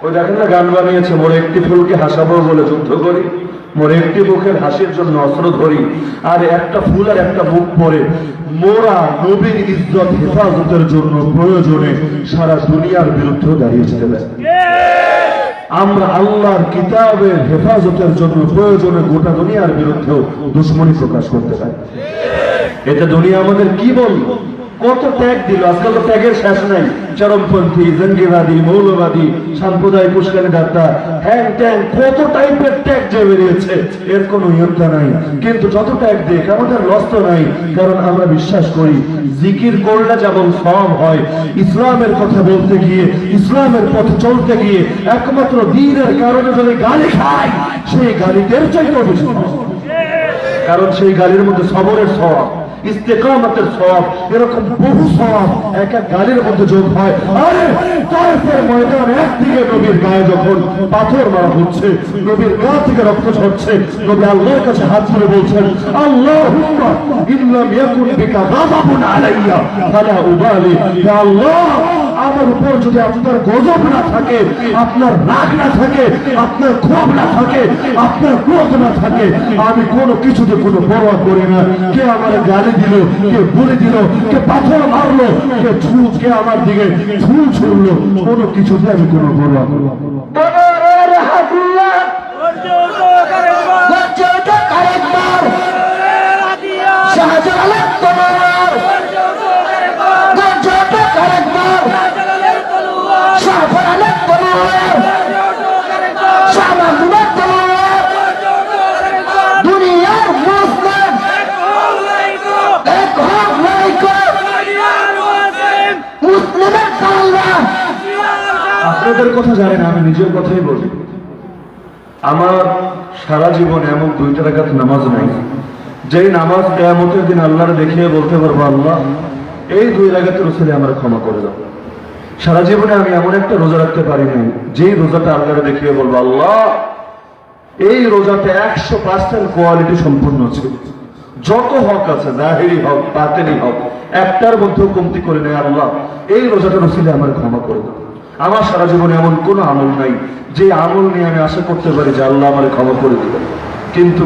ওই দেখেন না গান বানিয়েছে, মোর একটি ফুলকে হাসাবো বলে যুদ্ধ করি, মোর একটি বুকের হাসির জন্য অস্ত্র ধরি। আর একটা ফুল আর একটা বুক পরে মোরা নবীর ইজ্জত হেফাজতের জন্য প্রয়োজনে সারা দুনিয়ার বিরুদ্ধে দাঁড়িয়ে যেতে পারি। আমরা আল্লাহর কিতাবের হেফাজতের জন্য প্রয়োজনে গোটা দুনিয়ার বিরুদ্ধেও দুশ্মনী প্রকাশ করতে পারি। এতে দুনিয়া আমাদের কি বলল? কত ত্যাগ দিল, আজকাল তো ত্যাগের শেষ নাই। চরমপন্থী, জঙ্গিবাদী, মৌলবাদী, সাম্প্রদায়িক উস্কানি দাতা, হ্যাং ট্যাং, কত টাইপের ত্যাগ যে বেরিয়েছে, এর কোনো ইয়ন্ত্রণ নাই। কিন্তু যত ত্যাগ দেখ আমাদের লস তো নাই, কারণ আমরা বিশ্বাস করি জিকির করলে যেমন সওয়াব হয়, ইসলামের কথা বলতে গিয়ে, ইসলামের পথে চলতে গিয়ে একমাত্র দ্বীনের কারণে যদি গালি খাই, সেই গালিদের চাইতেও বেশি, কারণ সেই গালির মধ্যে সবরের সওয়াব, ইস্তেকামতের সওয়াব, এরকম বহু সওয়াব এক এক গালির মধ্যে যোগ হয়। আরে তায়েফের ময়দান, একদিকে নবীর গায়ে যখন পাথর মারা হচ্ছে, নবীর গা থেকে রক্ত ঝরছে, নবী আল্লাহর কাছে হাত তুলে বলছেন আল্লাহুম্মা ইল্লাম ইয়াকুন বিকা গাযাবুন আলাইয়া ফালা উবালি, হে আল্লাহ আমার উপর যদি আপনার গজব না থাকে, আপনার রাগ না থাকে, আপনার ক্ষোভ না থাকে, আপনার ক্রোধ না থাকে, আমি কোনো কিছুতে কোনো পরোয়া করি না। কে আমার গালি দিল, কে বলে দিল, কে পাথর মারলো, কে আমার দিকে ফুল ছুড়লো, কোনো কিছুতে আমি কোনো পরোয়া করি না। আপনাদের কথা জানেন, আমি নিজের কথাই বলি। আমার সারা জীবনে এমন 2 রাকাত নামাজ নাই যেই নামাজ কিয়ামতের দিন আল্লাহর দেখিয়ে বলতে পারবো আল্লাহ এই 2 রাকাতের উসিলায় আমার ক্ষমা করে দাও। সারা জীবনে আমি এমন একটা রোজা রাখতে পারিনি যেই রোজাটা আল্লাহরে দেখিয়ে বলবো, আল্লাহ এই রোজাতে 100% কোয়ালিটি সম্পূর্ণ ছিল। যত হক আছে, জাহেরি হক, বাতেনি হক, একটার মধ্যেও কমতি করে নেই। আল্লাহ এই রোজাটার উসিলে আমার ক্ষমা করে দাও। আমার সারা জীবনে এমন কোন আমল নাই যে আমল নিয়ে আমি আশা করতে পারি যে আল্লাহ আমার ক্ষমা করে দিবেন। কিন্তু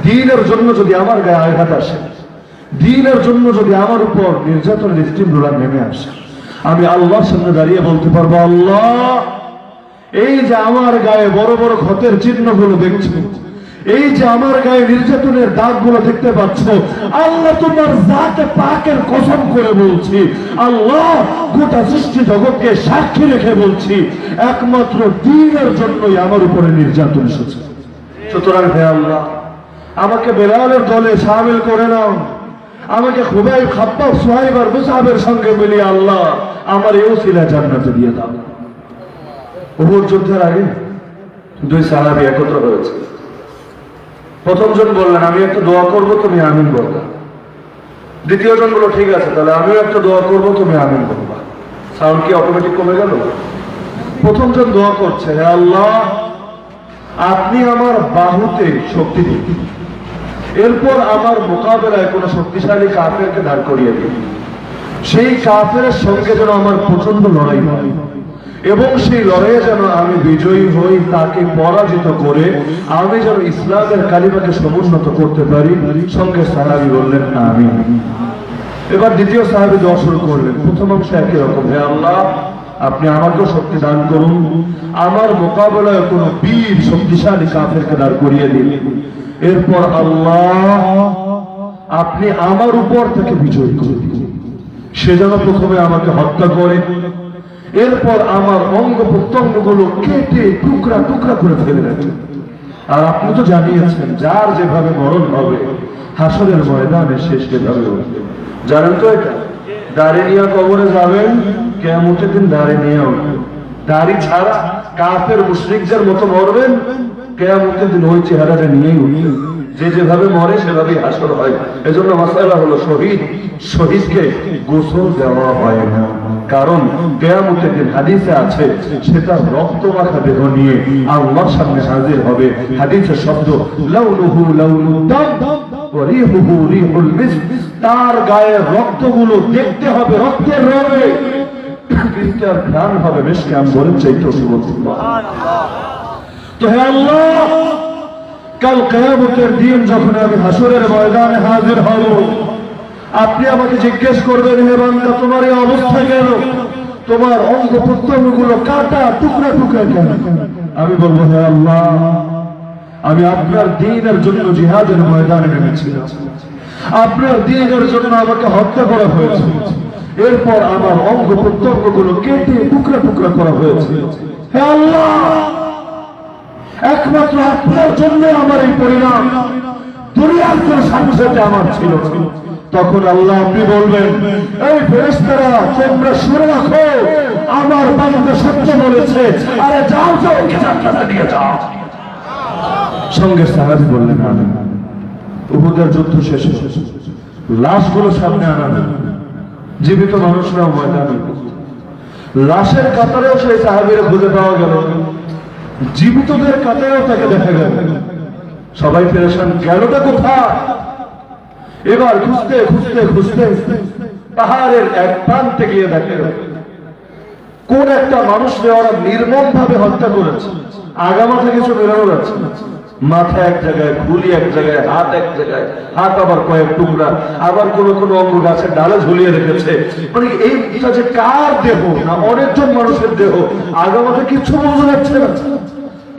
দ্বীনের জন্য যদি আমার গায়ে আঘাত আসে, দ্বীনের জন্য যদি আমার উপর নির্যাতনের স্টিমরোলা নেমে আসে, আমি আল্লাহর সামনে দাঁড়িয়ে বলতে পারবো, আল্লাহ এই যে আমার গায়ে বড় বড় ক্ষতের চিহ্নগুলো দেখছো, এই যে আমার গায়ে নির্যাতনের দাগগুলো দেখতে পাচ্ছ, আল্লাহ তোমার জাতে পাকের কসম করে বলছি, আল্লাহ গোটা সৃষ্টি জগৎকে সাক্ষী রেখে বলছি, একমাত্র দ্বীনের জন্যই আমার উপরে নির্যাতন এসেছে। সুতরাং হে আল্লাহ, আমাকে বেলালের দলে শামিল করে নাও, আমাকে খুবাইব, খাব্বাব, সুহাইব আর মুসআবের সঙ্গে মিলিয়ে আল্লাহ আমার এই উসিলা জান্নাতে দিয়ে দাও। উহুদ যুদ্ধের আগে দুই সাহাবী একত্র হয়েছে। প্রথম জন বললেন, আমি একটা দোয়া করব, তুমি আমিন বলবা। দ্বিতীয় জন বলল, ঠিক আছে, তাহলে আমিও একটা দোয়া করব, তুমি আমিন বলবা। সাউন্ড কি অটোমেটিক কমে গেল? প্রথম জন দোয়া করছে, হে আল্লাহ আপনি আমার বাহুতে শক্তি দিন, এরপর আমার মোকাবেলায় কোন শক্তিশালী কাফেরকে দাঁড় করিয়ে দিন, সেই কাফের সঙ্গে যেন আমার প্রচন্ড লড়াই হয় এবং সেই লড়াইয়ে যেন আমি বিজয়ী হই, তাকে পরাজিত করে আমি যেন ইসলামের কালিমাকে সমুন্নত করতে পারি। সঙ্গে সাহাবী বললেন আমিন। এবার দ্বিতীয় সাহাবী দোয়া শুরু করলেন। প্রথম অংশ একই রকম, হে আল্লাহ আপনি আমাকেও শক্তি দান করুন, আমার মোকাবেলায় কোন বীর শক্তিশালী কাফেরকে দাঁড় করিয়ে দিন, এরপর আল্লাহ আপনি আমার উপর থেকে বিজয়ী করে দিন, সে যেন প্রথমে আমাকে হত্যা করে, এরপর আমার অঙ্গ প্রত্যঙ্গ গুলো কেটে টুকরা টুকরা করে ফেলে রাখেন। আর আপনি তো জানিয়েছেন যার যেভাবে মরণ হবে হাসরের ময়দানে শেষ যেভাবে উঠবে। জানেন তো এটা? দাড়ি নিয়ে কবরে যাবেন, কিয়ামতের দিন দাড়ি নিয়ে উঠবেন। দাড়ি ছাড়া কাফের মুশরিকদের মতো মরবেন, কিয়ামতের দিন ওই চেহারাটা নিয়েই উঠবেন। যে যেভাবে মরে সেভাবেই হাসর হয়। এজন্য মাসালা হলো শহীদকে গোসল দেওয়া হয় না, কারণ কিয়ামতের দিন হাদিসে আছে সেটা রক্ত মাখা দেহ নিয়ে আল্লাহর সামনে হাজির হবে। হাদিসের শব্দ লাউনুহু লাউনুদ দাম ওয়া রিহুহু রিহুল মিস্ক, তার গায়ের রক্তগুলো দেখতে হবে রক্তের রঙে, কিন্তু আর ঘ্রাণ হবে মিশকে আম্বরের চাইতে সুগন্ধি। তো হে আল্লাহ, কাল কিয়ামতের দিন যখন আমি হাসরের ময়দানে হাজির হব, আপনি আমাকে জিজ্ঞেস করবেন, হে বান্দা তোমার এই অবস্থা কেন, তোমার অঙ্গ প্রত্যঙ্গ গুলো কাটা টুকরা টুকরা কেন? আমি বলবো, হে আল্লাহ আমি আপনার দ্বীনের জন্য জিহাদের ময়দানে নেমেছিলাম, আপনার দ্বীনের জন্য আমাকে হত্যা করা হয়েছে, এরপর আমার অঙ্গ প্রত্যঙ্গ গুলো কেটে টুকরা টুকরা করা হয়েছে। হে আল্লাহ একমাত্র আপনার জন্য আমার এই পরিণাম, দুনিয়ার কোন সংসদে আমার ছিল। তখন আল্লাহ আপনি বলবেন, এই ফেরেশতারা তোমরা শুনে রাখো, আমার বান্দা সত্য বলেছে, আরে যাও যাও জান্নাতে নিয়ে যাও। সঙ্গে সাহাবী বললেন আমিন। উহুদের যুদ্ধ শেষ হয়েছে, লাশগুলো সামনে আনা হলো, জীবিত মানুষরাও ময়দানে, লাশের কাতারেও সেই সাহাবীরা খুঁজে পাওয়া গেল, জীবিতদের কাতারেও তাকে দেখা গেল। সবাই পেরেশান, গেলটা কোথায়? এবার খুঁজতে খুঁজতে খুঁজতে পাহাড়ের এক প্রান্তে গিয়ে দেখে কোন একটা মানুষকে ওরা নির্মম ভাবে হত্যা করেছে। আগামাথা কিছু বেরোনো যাচ্ছে, মাথা এক জায়গায়, খুলি এক জায়গায়, হাত এক জায়গায়, হাত আবার কয়েক টুকরা, আবার কোন কোন অঙ্গ গাছের ডালে ঝুলিয়ে রেখেছে। মানে এইটা যে কার দেহ না অনেকজন মানুষের দেহ, আগামাথা কিছু বোঝা যাচ্ছে না।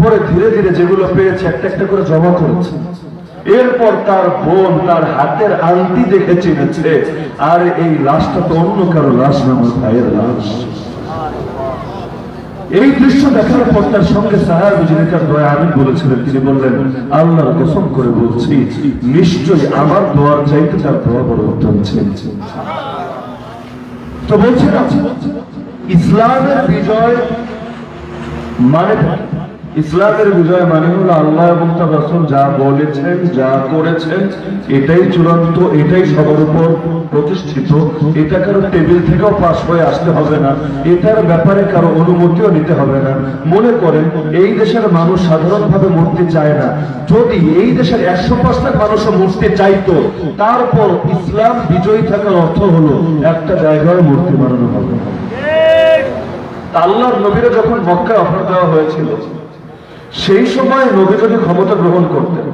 পরে ধীরে ধীরে যেগুলো পেয়েছে একটা একটা করে জমা করেছে। এরপর তার বোন তার হাতের আংটি দেখে চিনেছে, আর এই লাশটা তো অন্য কারো লাশ না, আমার ভাইয়ের লাশ। এই দৃশ্য দেখার পর তার সঙ্গে সাহাবী যিনি তার দোয়া আমিন বলেছিলেন, তিনি বললেন, আল্লাহর কসম করে বলছি নিশ্চয়ই আমার দোয়ার চাইতে তার দোয়া বড় উত্তম ছিল। তো বলছিলাম ইসলামের বিজয় মানে ইসলামের বিজয় মানে হলো আল্লাহ এবং তার রাসূল যা বলেছেন, যা করেছেন, এটাই চূড়ান্ত, এটাই সবার উপর প্রতিষ্ঠিত। এটা কারো টেবিল থেকেও পাশ হয়ে আসতে হবে না, এটার ব্যাপারে কারো অনুমতিও নিতে হবে না। মনে করেন এই দেশের মানুষ সাধারণভাবে মূর্তি চায় না, যদি এই দেশের 100% মানুষও মূর্তি চাইতো, তারপর ইসলাম বিজয়ী থাকার অর্থ হলো একটা জায়গায় মূর্তি বানানো হবে। আল্লাহর নবীরা যখন মক্কায় অফার দেওয়া হয়েছিল, সেই সময় নবী যদি ক্ষমতা গ্রহণ করতেন,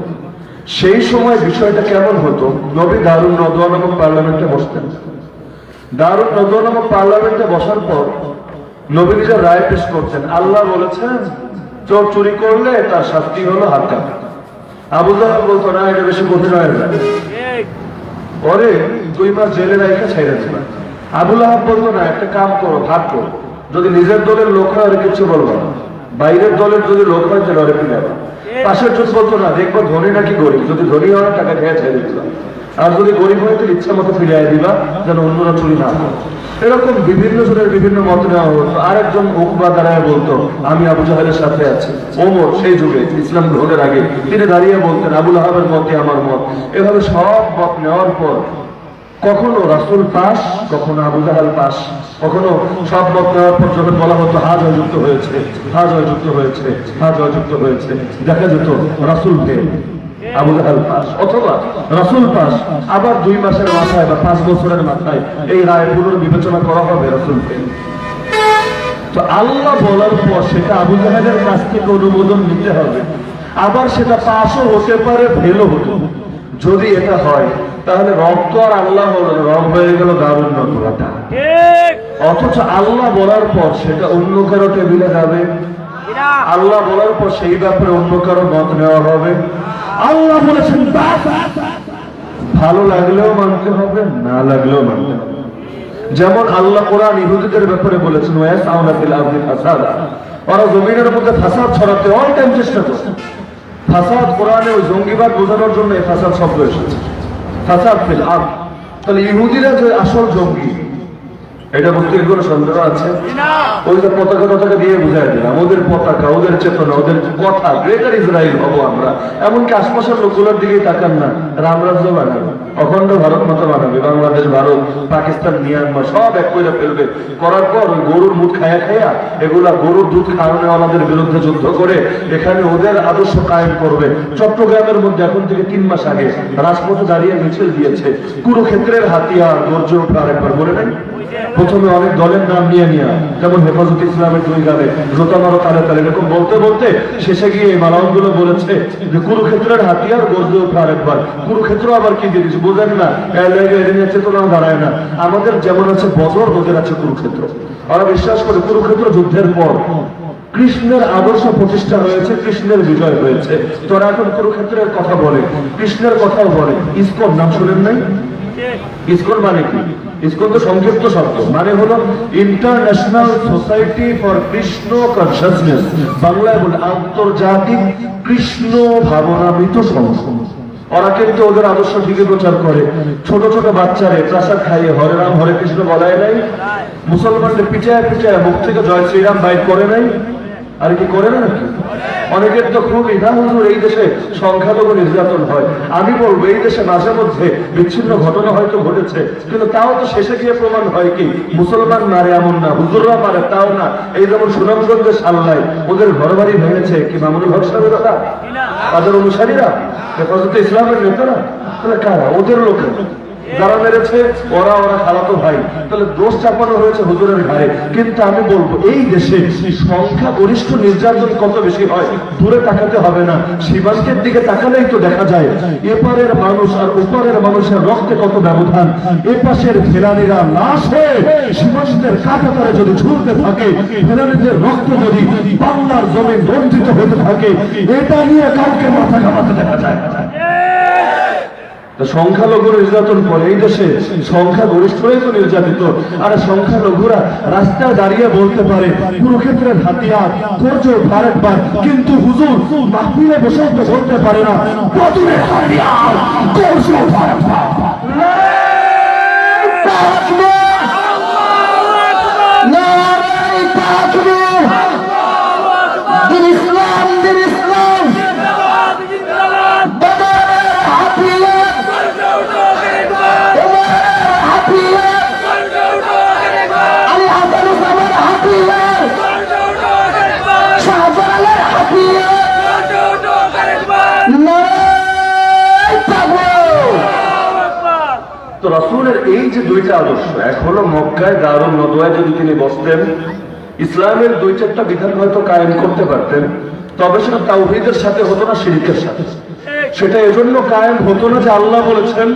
সেই সময় বিষয়টা কেমন হতো? নবী দারুন নদওয়া নামক পার্লামেন্টে বসতেন। দারুন নদওয়া নামক পার্লামেন্টে বসার পর নবী নিজের রায় পেশ করতেন। আল্লাহ বলেছেন চোর চুরি করলে তার শাস্তি হলো হাত কাটা। আবু জাহেল বলতো না, এটা বেশি কঠিন হয়ে যায়, পরে 2 মাস জেলে রাখা ছেড়ে দিল। আবু লাহাব বলতো না, একটা কাম করো, ভাগ করো, যদি নিজের দলের লোক হয় আর কিছু বলবো না, বাইরের দলের যদি লোক হয় তাহলে ওরে ফিরে যাবে। পাশের জন বলতো না, দেখবো ধনী নাকি গরিব, যদি ধনী হয় টাকা খেয়ে ছেড়ে দিলাম, আর যদি গরিব হয় তো ইচ্ছা মতো ফিরিয়ে দিবা, যেন অন্যরা চুরি না করে। এরকম বিভিন্ন জনের বিভিন্ন মত নেওয়া হতো। আরেকজন উকবা দাঁড়ায় বলতো আমি আবু জাহেলের সাথে আছি। ওমর সেই যুগে ইসলাম গ্রহণের আগে তিনি দাঁড়িয়ে বলতেন আবুল আহাবের মতে আমার মত। এভাবে সব মত নেওয়ার পর কখনো রাসূল পাস, কখনো আবু জাহেল পাস, কখনো সব মত নেওয়ার পর যখন বলা হতো হা জয়যুক্ত হয়েছে, হা জয়যুক্ত হয়েছে, হা জয়যুক্ত হয়েছে, দেখা যেত রাসূল ফেল, আবু জাহেল পাস, অথবা রাসূল পাস, আবার 2 মাসের মাথায় বা 5 বছরের মাথায় এই রায় পুনর্বিবেচনা করা হবে, রাসূল ফেল। তো আল্লাহ বলার পর সেটা আবু জাহেলের কাছ থেকে অনুমোদন নিতে হবে, আবার সেটা পাসও হতে পারে, ফেলও হতে পারে। যদি এটা হয় তাহলে রব তো আর আল্লাহ হলো না, রব হয়ে গেল দারুন নদওয়াটা। অথচ আল্লাহ বলার পর সেটা অন্য কারো টেবিলে যাবে, আল্লাহ বলার পর সেই ব্যাপারে অন্য কারো মত নেওয়া হবে। আল্লাহ বলেছেন ভালো লাগলেও মানতে হবে, না লাগলেও মানতে হবে। যেমন আল্লাহ কোরআন ইহুদিদের ব্যাপারে বলেছেন ওয়ায়াসআউনা ফিল আরদি ফাসাদা, ওরা জমিনের মধ্যে ফাসাদ ছড়াতে অল টাইম চেষ্টা করছে। ফাসাদ কোরআনে ওই জঙ্গিবাদ বোঝানোর জন্য এই ফাসাদ শব্দ এসেছে, ফাসাদ ফিল আরদ। তাহলে ইহুদিরা যে আসল জঙ্গি, এটা বলতে কোনো সন্দেহ আছে? ওই যে পতাকা দিয়ে বুঝাই দিলাম, ওদের পতাকা, ওদের চেতনা, ওদের কথা, গ্রেটার ইসরায়েল হবো আমরা। এমনকি আশপাশের লোকগুলোর দিকে তাকান না, রামরাজ্য বানাবে, অখণ্ড ভারত মতো বানাবে, বাংলাদেশ, ভারত, পাকিস্তান, মিয়ানমার সব এক করে ফেলবে। করার পর ওই গরুর মুখ খায়া এগুলা গরুর দুধ খাওয়ানোওয়ালাদের বিরুদ্ধে যুদ্ধ করে এখানে ওদের আদর্শ কায়েম করবে। চট্টগ্রামের মধ্যে এখন থেকে 3 মাস আগে রাজপথে দাঁড়িয়ে মিছিল দিয়েছে, কুরুক্ষেত্রের হাতিয়ার গর্জে ওঠা আরেকবার বলে নাই। প্রথমে অনেক দলের নাম নিয়ে যেমন হেফাজত ইসলামের 2 গালে জোতামারো তালে তালে এরকম বলতে বলতে শেষে গিয়ে মালাউনগুলো বলেছে যে কুরুক্ষেত্রের হাতিয়ার গর্জে ওঠা আরেকবার। কুরুক্ষেত্র আবার কি জিনিস বোঝেন না, চেতনাও দাঁড়ায় না। আমাদের যেমন আছে বদর, ওদের আছে কুরুক্ষেত্র। ওরা বিশ্বাস করে কুরুক্ষেত্র যুদ্ধের পর কৃষ্ণের আদর্শ প্রতিষ্ঠা হয়েছে, কৃষ্ণের বিজয় হয়েছে। তোরা এখন কুরুক্ষেত্রের কথা বলে, কৃষ্ণের কথাও বলে। ইসকন নাম শুনেন নাই? ইসকন মানে কি? ইসকন তো সংক্ষিপ্ত শব্দ, মানে হলো international society for Krishna consciousness, বাংলায় বলে আন্তর্জাতিক কৃষ্ণ ভাবনামৃত সংঘ। ওরা কিন্তু ওদের আদর্শ দিকে প্রচার করে। ছোট ছোট বাচ্চারে প্রাসাদ খাইয়ে হরে রাম হরে কৃষ্ণ বলায় নাই, মুসলমানদের পিছায় পিছায় মুখ থেকে জয় শ্রীরাম বাইর করে নাই, আর কি করে না নাকি? অনেকের তো খুবই না হুজুর এই দেশে সংখ্যালঘু নির্যাতন হয়। আমি বলবো এই দেশে মাঝে মধ্যে বিচ্ছিন্ন ঘটনা হয়তো ঘটেছে, কিন্তু তাও তো শেষে গিয়ে প্রমাণ হয় কি মুসলমান মারে এমন না, হুজুররা মারে তাও না। এই যেমন সুনামগঞ্জের সাল্লায় ওদের ঘর বাড়ি ভেঙেছে কি মামুনুল হক সাহেবের কথা, তাদের অনুসারীরা, হেফাজতে ইসলামের নেতারা, তাহলে কারা? ওদের লোকের যারা মেরেছে ওরা খালাতো ভাই, তাহলে দোষ চাপানো হয়েছে হুজুরের ঘাড়ে। কিন্তু আমি বলবো এই দেশে সংখ্যা গরিষ্ঠ নির্যাতন কত বেশি হয় দূরে তাকাতে হবে না, সীমান্তের দিকে তাকালেই তো দেখা যায় এপারের মানুষ আর ওপারের মানুষের রক্তে কত ব্যবধান। এপাশের ফেলানিরা লাশ হয়ে সীমান্তের কাঁটাতারে যদি ঝুলতে থাকে, ফেলানিদের রক্ত যদি বাংলার জমি রঞ্জিত হতে থাকে, এটা নিয়ে কাউকে মাথা ঘামাতে দেখা যায়। সংখ্যালঘু নির্যাতন করে এই দেশে সংখ্যাগরিষ্ঠরাই তো নির্যাতিত। আর সংখ্যালঘুরা রাস্তায় দাঁড়িয়ে বলতে পারে কুরুক্ষেত্রের হাতিয়ার গর্জে ওঠা আরেকবার, কিন্তু হুজুর মাহফিলে বসে তো বলতে পারে না বদরের হাতিয়ার গর্জে ওঠা আরেকবার। ইসলাম তো রাসূলের এই যে দুইটা আদর্শ, এক হলো মক্কায় দারুন নদওয়ায় যদি তিনি বসতেন, ইসলামের দুই চারটা বিধান হয়তো কায়েম করতে পারতেন, তবে সেটা তাওহীদের সাথে হতো না, শিরকের সাথে। সেটা এজন্য কায়েম হতো না যে আল্লাহ বলেছেন,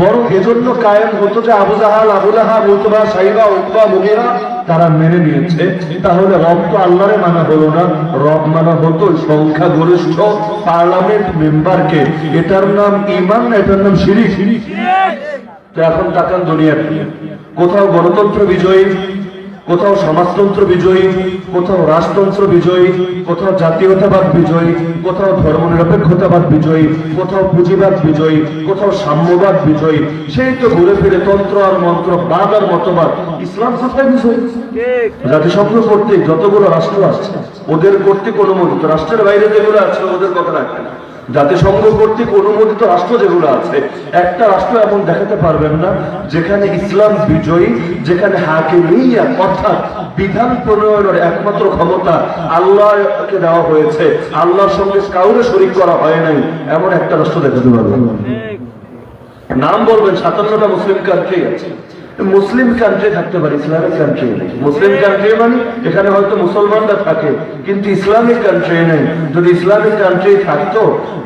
বরং এজন্য কায়েম হতো যে Abu Jahl, Abu Lahab, Utba, Shaiba, Utba, Mughira তারা মেনে নিয়েছে। তাহলে রব তো আল্লাহরে মানা হলো না, রব মানা হতো সংখ্যাগরিষ্ঠ পার্লামেন্ট মেম্বারকে। এটার নাম ঈমান না, এটার নাম শিরক। তো এখন তাকান দুনিয়ার, কোথাও গণতন্ত্র বিজয়ী, কোথাও সমাজতন্ত্র বিজয়ী, কোথাও রাজতন্ত্র বিজয়ী, কোথাও জাতীয়তাবাদ বিজয়ী, কোথাও ধর্মনিরপেক্ষতাবাদ বিজয়ী, কোথাও পুঁজিবাদ বিজয়ী, কোথাও সাম্যবাদ বিজয়ী। সেই তো ঘুরে ফিরে তন্ত্র আর মন্ত্র, বাদ আর মতবাদ, ইসলাম সত্তায় বিজয়ী। জাতিসংঘ কর্তৃক যতগুলো রাষ্ট্র আছে ওদের কর্তৃক অনুমোদিত, রাষ্ট্রের বাইরে যেগুলো আছে ওদের কথা রাখে না। জাতিসংঘ কর্তৃক অনুমোদিত রাষ্ট্র যেগুলো আছে, একটা রাষ্ট্র এমন দেখাতে পারবেন না যেখানে ইসলাম বিজয়ী, যেখানে হাকিমিয়া অর্থাৎ বিধান প্রণয়নের একমাত্র ক্ষমতা আল্লাহকে দেওয়া হয়েছে, আল্লাহর সঙ্গে কাউরে শরীক করা হয় নাই, এমন একটা রাষ্ট্র দেখাতে পারবেন। নাম বলবেন 57টা মুসলিম কান্ট্রি আছে, মুসলিম কান্ট্রি থাকতে পারে, ইসলামিক কান্ট্রি নেই। মুসলিম কান্ট্রি মানে এখানে হয়তো মুসলমানরা থাকে, কিন্তু ইসলামিক কান্ট্রি নেই। যদি ইসলামিক কান্ট্রি থাকতো,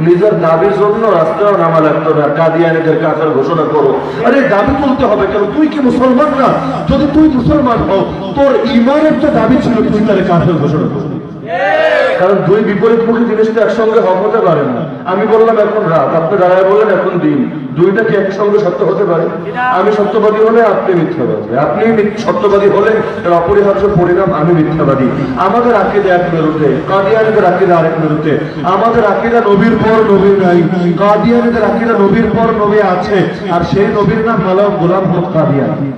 নিজের দাবির জন্য রাস্তাও নামা লাগতো না, কাদিয়ানীদের কাফের ঘোষণা করো। আরে দাবি তুলতে হবে কেন? তুই কি মুসলমান না? যদি তুই মুসলমান হও, তোর ইমানের তো দাবি ছিল তুই তাহলে কাফের ঘোষণা করবি। কারণ দুই বিপরীতমুখী জিনিস তো একসঙ্গে হতে পারে না। আমি বললাম এখন রাত, আপনি দাঁড়ায় বললেন এখন দিন, দুইটা কি একসঙ্গে সত্য হতে পারে? আমি সত্যবাদী হলে আপনি মিথ্যাবাদী, আপনি সত্যবাদী হলে এর অপরিহার্য পরিণাম আমি মিথ্যাবাদী। আমাদের আকীদা এক মেরুতে, কাদিয়ানীদের আকীদা আরেক মেরুতে। আমাদের আকীদা নবীর পর নবী নাই, কাদিয়ানীদের আকীদা নবীর পর নবী আছে, আর সেই নবীর নাম মালাম গোলাম হক কাদিয়ানী।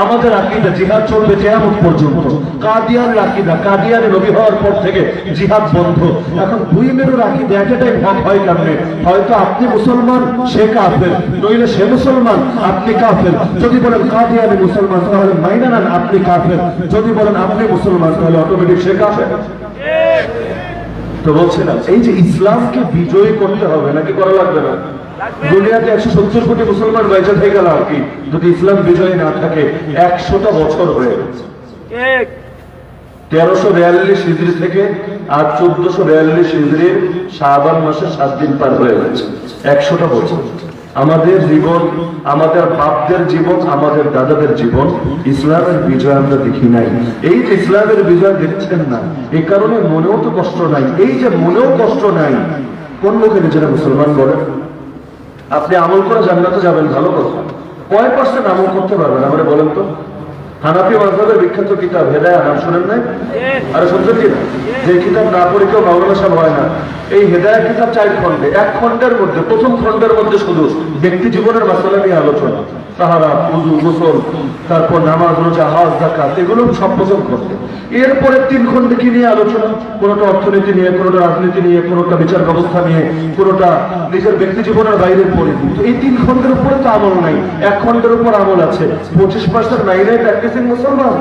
আমাদের আকীদা জিহাদ চলবে কিয়ামত পর্যন্ত, কাদিয়ানের আকীদা কাদিয়ানি নবী হওয়ার পর থেকে জিহাদ বন্ধ। এখন দুই মেরুর আকীদা একটাই ভাগ হয় কেমনে? হয়তো আপনি মুসলমান, সে কাফের, নইলে সে মুসলমান, আপনি কাফের। যদি বলেন কাদিয়ানি মুসলমান, তাহলে মাইনা নেন আপনি কাফের। যদি বলেন আপনি মুসলমান, তাহলে অটোমেটিক সে কাফের। তো বলছিলাম এই যে ইসলামকে বিজয়ী করতে হবে, নাকি করা লাগবে না? দুনিয়াতে 170 কোটি মুসলমান বেঁচে থেকে গেল আর কি, যদি ইসলাম বিজয়ী না থাকে। 100টা বছর হয়ে গেছে, 1342 হিজরি থেকে আজ 1442 হিজরির শাবান মাসের 7 দিন পার হয়ে গেছে। 100টা বছর। আমাদের জীবন, আমাদের বাপদের জীবন, আমাদের দাদাদের জীবন, ইসলামের বিজয় আমরা দেখি নাই। এই যে ইসলামের বিজয় দেখছেন না, এই কারণে মনেও তো কষ্ট নাই। এই যে মনেও কষ্ট নাই, কোন মুখে নিজেরা মুসলমান বলেন? আপনি আমল করে জান্নাতে যাবেন, ভালো কথা। কয় % আমল করতে পারবেন আমরা বলেন তো? হানাফি মাযহাবের বিখ্যাত কিতাব হেদায়াত, নাম শুনেন নাই? আরে শুনছেন কি না? যে কিতাব না পড়ে কেউ মাওলানা সাহেব হয় না। এই হেদায়াত কিতাব 4 খণ্ডে, এক খণ্ডের মধ্যে, প্রথম খণ্ডের মধ্যে শুধু ব্যক্তি জীবনের মাসলা নিয়ে আলোচনা, তাহারা, ওযু, গোসল, তারপর নামাজ, রোজা, হজ, যাকাত, এগুলো সব প্রথম খণ্ডে। এরপরে 3 খণ্ডে কি নিয়ে আলোচনা? কোনোটা অর্থনীতি নিয়ে, কোনোটা রাজনীতি নিয়ে, কোনোটা বিচার ব্যবস্থা নিয়ে, কোনোটা নিজের ব্যক্তি জীবনের বাইরের পরিধি। তো এই 3 খণ্ডের উপরে তো আমল নাই, 1 খণ্ডের উপর আমল আছে। 25% নাই নাই প্র্যাকটিসিং মুসলমান।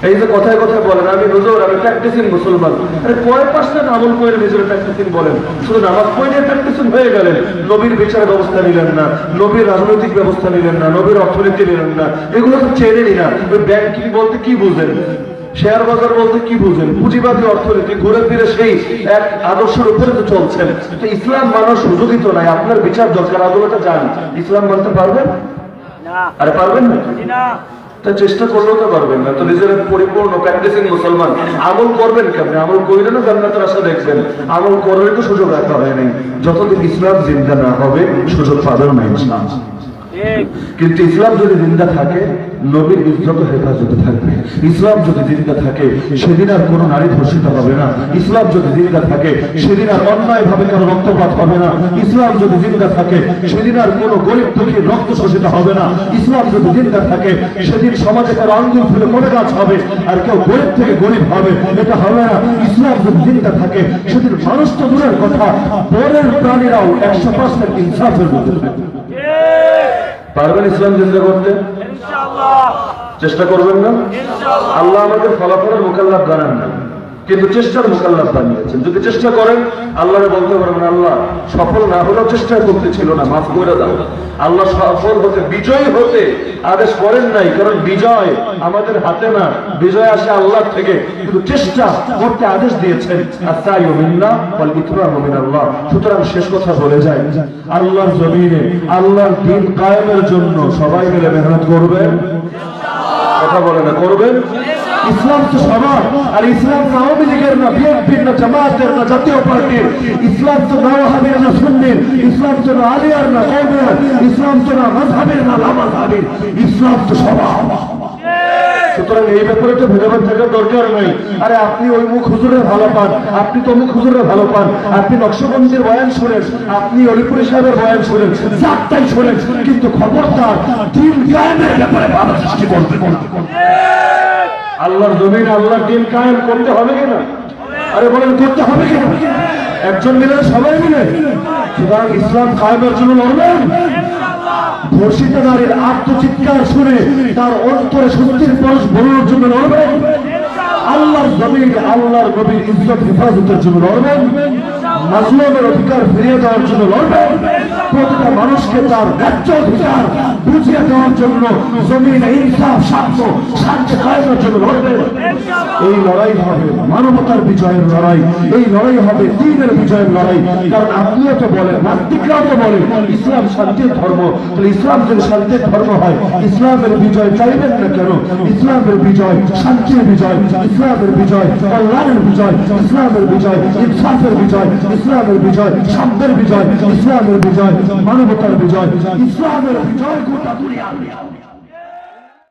এই যে কথায় কথায় বলেন আমি হুজুর, আমি প্র্যাকটিসিং মুসলমান। আরে কয় % আমল করে নিজের প্র্যাকটিসিং বলেন? শুধু নামাজ পড়ে প্র্যাকটিসিং হয়ে গেলেন, নবীর বিচার ব্যবস্থা নিলেন না, নবীর রাজনৈতিক ব্যবস্থা নিলেন না, নবীর অর্থনীতি নিলেন না, এগুলো তো চেনেনি না। ওই ব্যাংকিং বলতে কি বুঝেন, শেয়ার বাজার বলতে কি বুঝেন, পুঁজিবাদী অর্থনীতি, ঘুরে ফিরে সেই এক আদর্শের উপরে তো চলছেন। তো ইসলাম মানার সুযোগই তো নাই। আপনার বিচার দরকার, আদলতে যান, ইসলাম মানতে পারবেন? আরে পারবেন না? তা চেষ্টা করলেও তো পারবেন না। তো নিজের পরিপূর্ণ প্র্যাকটিসিং মুসলমান আমল করবেন কেমন? আমল করলে না জান্নাতের আশা দেখবেন, আমল করলে তো সুযোগ রাখা হয় নাই। যতদিন ইসলাম জিন্দা না হবে সুযোগ পাবেন না ইসলাম। কিন্তু ইসলাম যদি জিন্দা থাকে, নবীর ইজ্জত হেফাজতে থাকবে। ইসলাম যদি জিন্দা থাকে, সেদিন আর কোনো নারী ধর্ষিত হবে না। ইসলাম যদি জিন্দা থাকে, সেদিন আর অন্যায় ভাবে কারো রক্তপাত হবে না। ইসলাম যদি জিন্দা থাকে, সেদিন আর কোনো গরিব দুঃখীর রক্ত শোষিত হবে না। ইসলাম যদি জিন্দা থাকে, সেদিন সমাজে কারো আঙ্গুল ফুলে মনে গাছ হবে, আর কেউ গরিব থেকে গরিব হবে, এটা হবে না। ইসলাম যদি জিন্দা থাকে, সেদিন মানুষ তো দূরের কথা, বনের প্রাণীরাও 100% ইনসাফের মধ্যে থাকবে। পারবেন ইসলাম জিন্দা করতে? চেষ্টা করবেন না? আল্লাহ আমাদের ফলাফলের মোকাল্লাফ বানান না, কিন্তু চেষ্টার মোকাল্লাফ বানিয়েছেন। যদি চেষ্টা করেন আল্লাহরে বলতে পারবেন, আল্লাহ সফল না হলেও চেষ্টা করতে ছিল না, মাফ করে দাও। আল্লাহ সফল হতে, বিজয়ী হতে আদেশ করেন নাই, কারণ বিজয় আমাদের হাতে না, বিজয় আসে আল্লাহ থেকে, কিন্তু চেষ্টা করতে আদেশ দিয়েছেন। আস-সাইয়ু মিন্না ওয়াল ইকরামু মিনাল্লাহ। সুতরাং শেষ কথা বলে যায়, আল্লাহর জমিনে আল্লাহর দ্বীন কায়েমের জন্য সবাই মিলে মেহনত করবেন। কথা বলে না, করবেন। ইসলাম তো সবার, আর ইসলাম না আওয়ামী লীগের, না বিএনপির, না জামায়াতের, না জাতীয় পার্টির। ইসলাম তো না ওয়াহাবির, না সুন্নির। ইসলাম তো না আলিয়ার, না কওমিয়ার। ইসলাম তো না মাযহাবের, না লামাযহাবের। ইসলাম তো সবার। সুতরাং এই ব্যাপারে তো ভেদাভেদ থাকার দরকার নাই। আরে আপনি ওই মুখ হুজুরের ভালো পান, আপনি তো মুখ হুজুরের ভালো পান, আপনি নকশবন্দির বয়ান শুনেন, আপনি অলিপুরি সাহেবের বয়ান শুনেন, চারটাই শুনেন, কিন্তু খবরদার দ্বীন কায়েমের ব্যাপারে বাধা সৃষ্টি করবেন না। আল্লাহর জমিন আল্লাহর দ্বীন কায়েম করতে হবে কিনা? আরে বলেন, করতে হবে কিনা? একজন মিলে, সবাই মিলে। সুতরাং ইসলাম কায়েমের জন্য লড়বেন। ধর্ষিত নারীর আত্মচিৎকার শুনে তার অন্তরে সত্যির পরশ ভরানোর জন্য লড়বেন। আল্লাহর জমিন আল্লাহর নবীর ইজ্জত হেফাজতের জন্য লড়বেন। মাজলুমের অধিকার ফিরিয়ে দেওয়ার জন্য লড়বেন। প্রতিটা মানুষকে তার ন্যায্য অধিকার বুঝিয়ে দেওয়ার জন্য জমিন ইনসাফ, শান্তি কায়েমের জন্য লড়বেন। এই লড়াই হবে মানবতার বিজয়ের লড়াই, এই লড়াই হবে দ্বীনের বিজয়ের লড়াই। কারণ আপনিও তো বলেন, নাস্তিকরাও তো বলেন ইসলাম শান্তির ধর্ম। তাহলে ইসলাম যদি শান্তির ধর্ম হয়, ইসলামের বিজয় চাইবেন না কেন? ইসলামের বিজয় শান্তির বিজয়, ইসলামের বিজয় কল্যাণের বিজয়, ইসলামের বিজয় ইনসাফের বিজয়, ইসলামের বিজয় সাম্যের বিজয়, ইসলামের বিজয় মানবতার বিজয়, ইসলামের বিজয় গোটা দুনিয়ার বিজয়।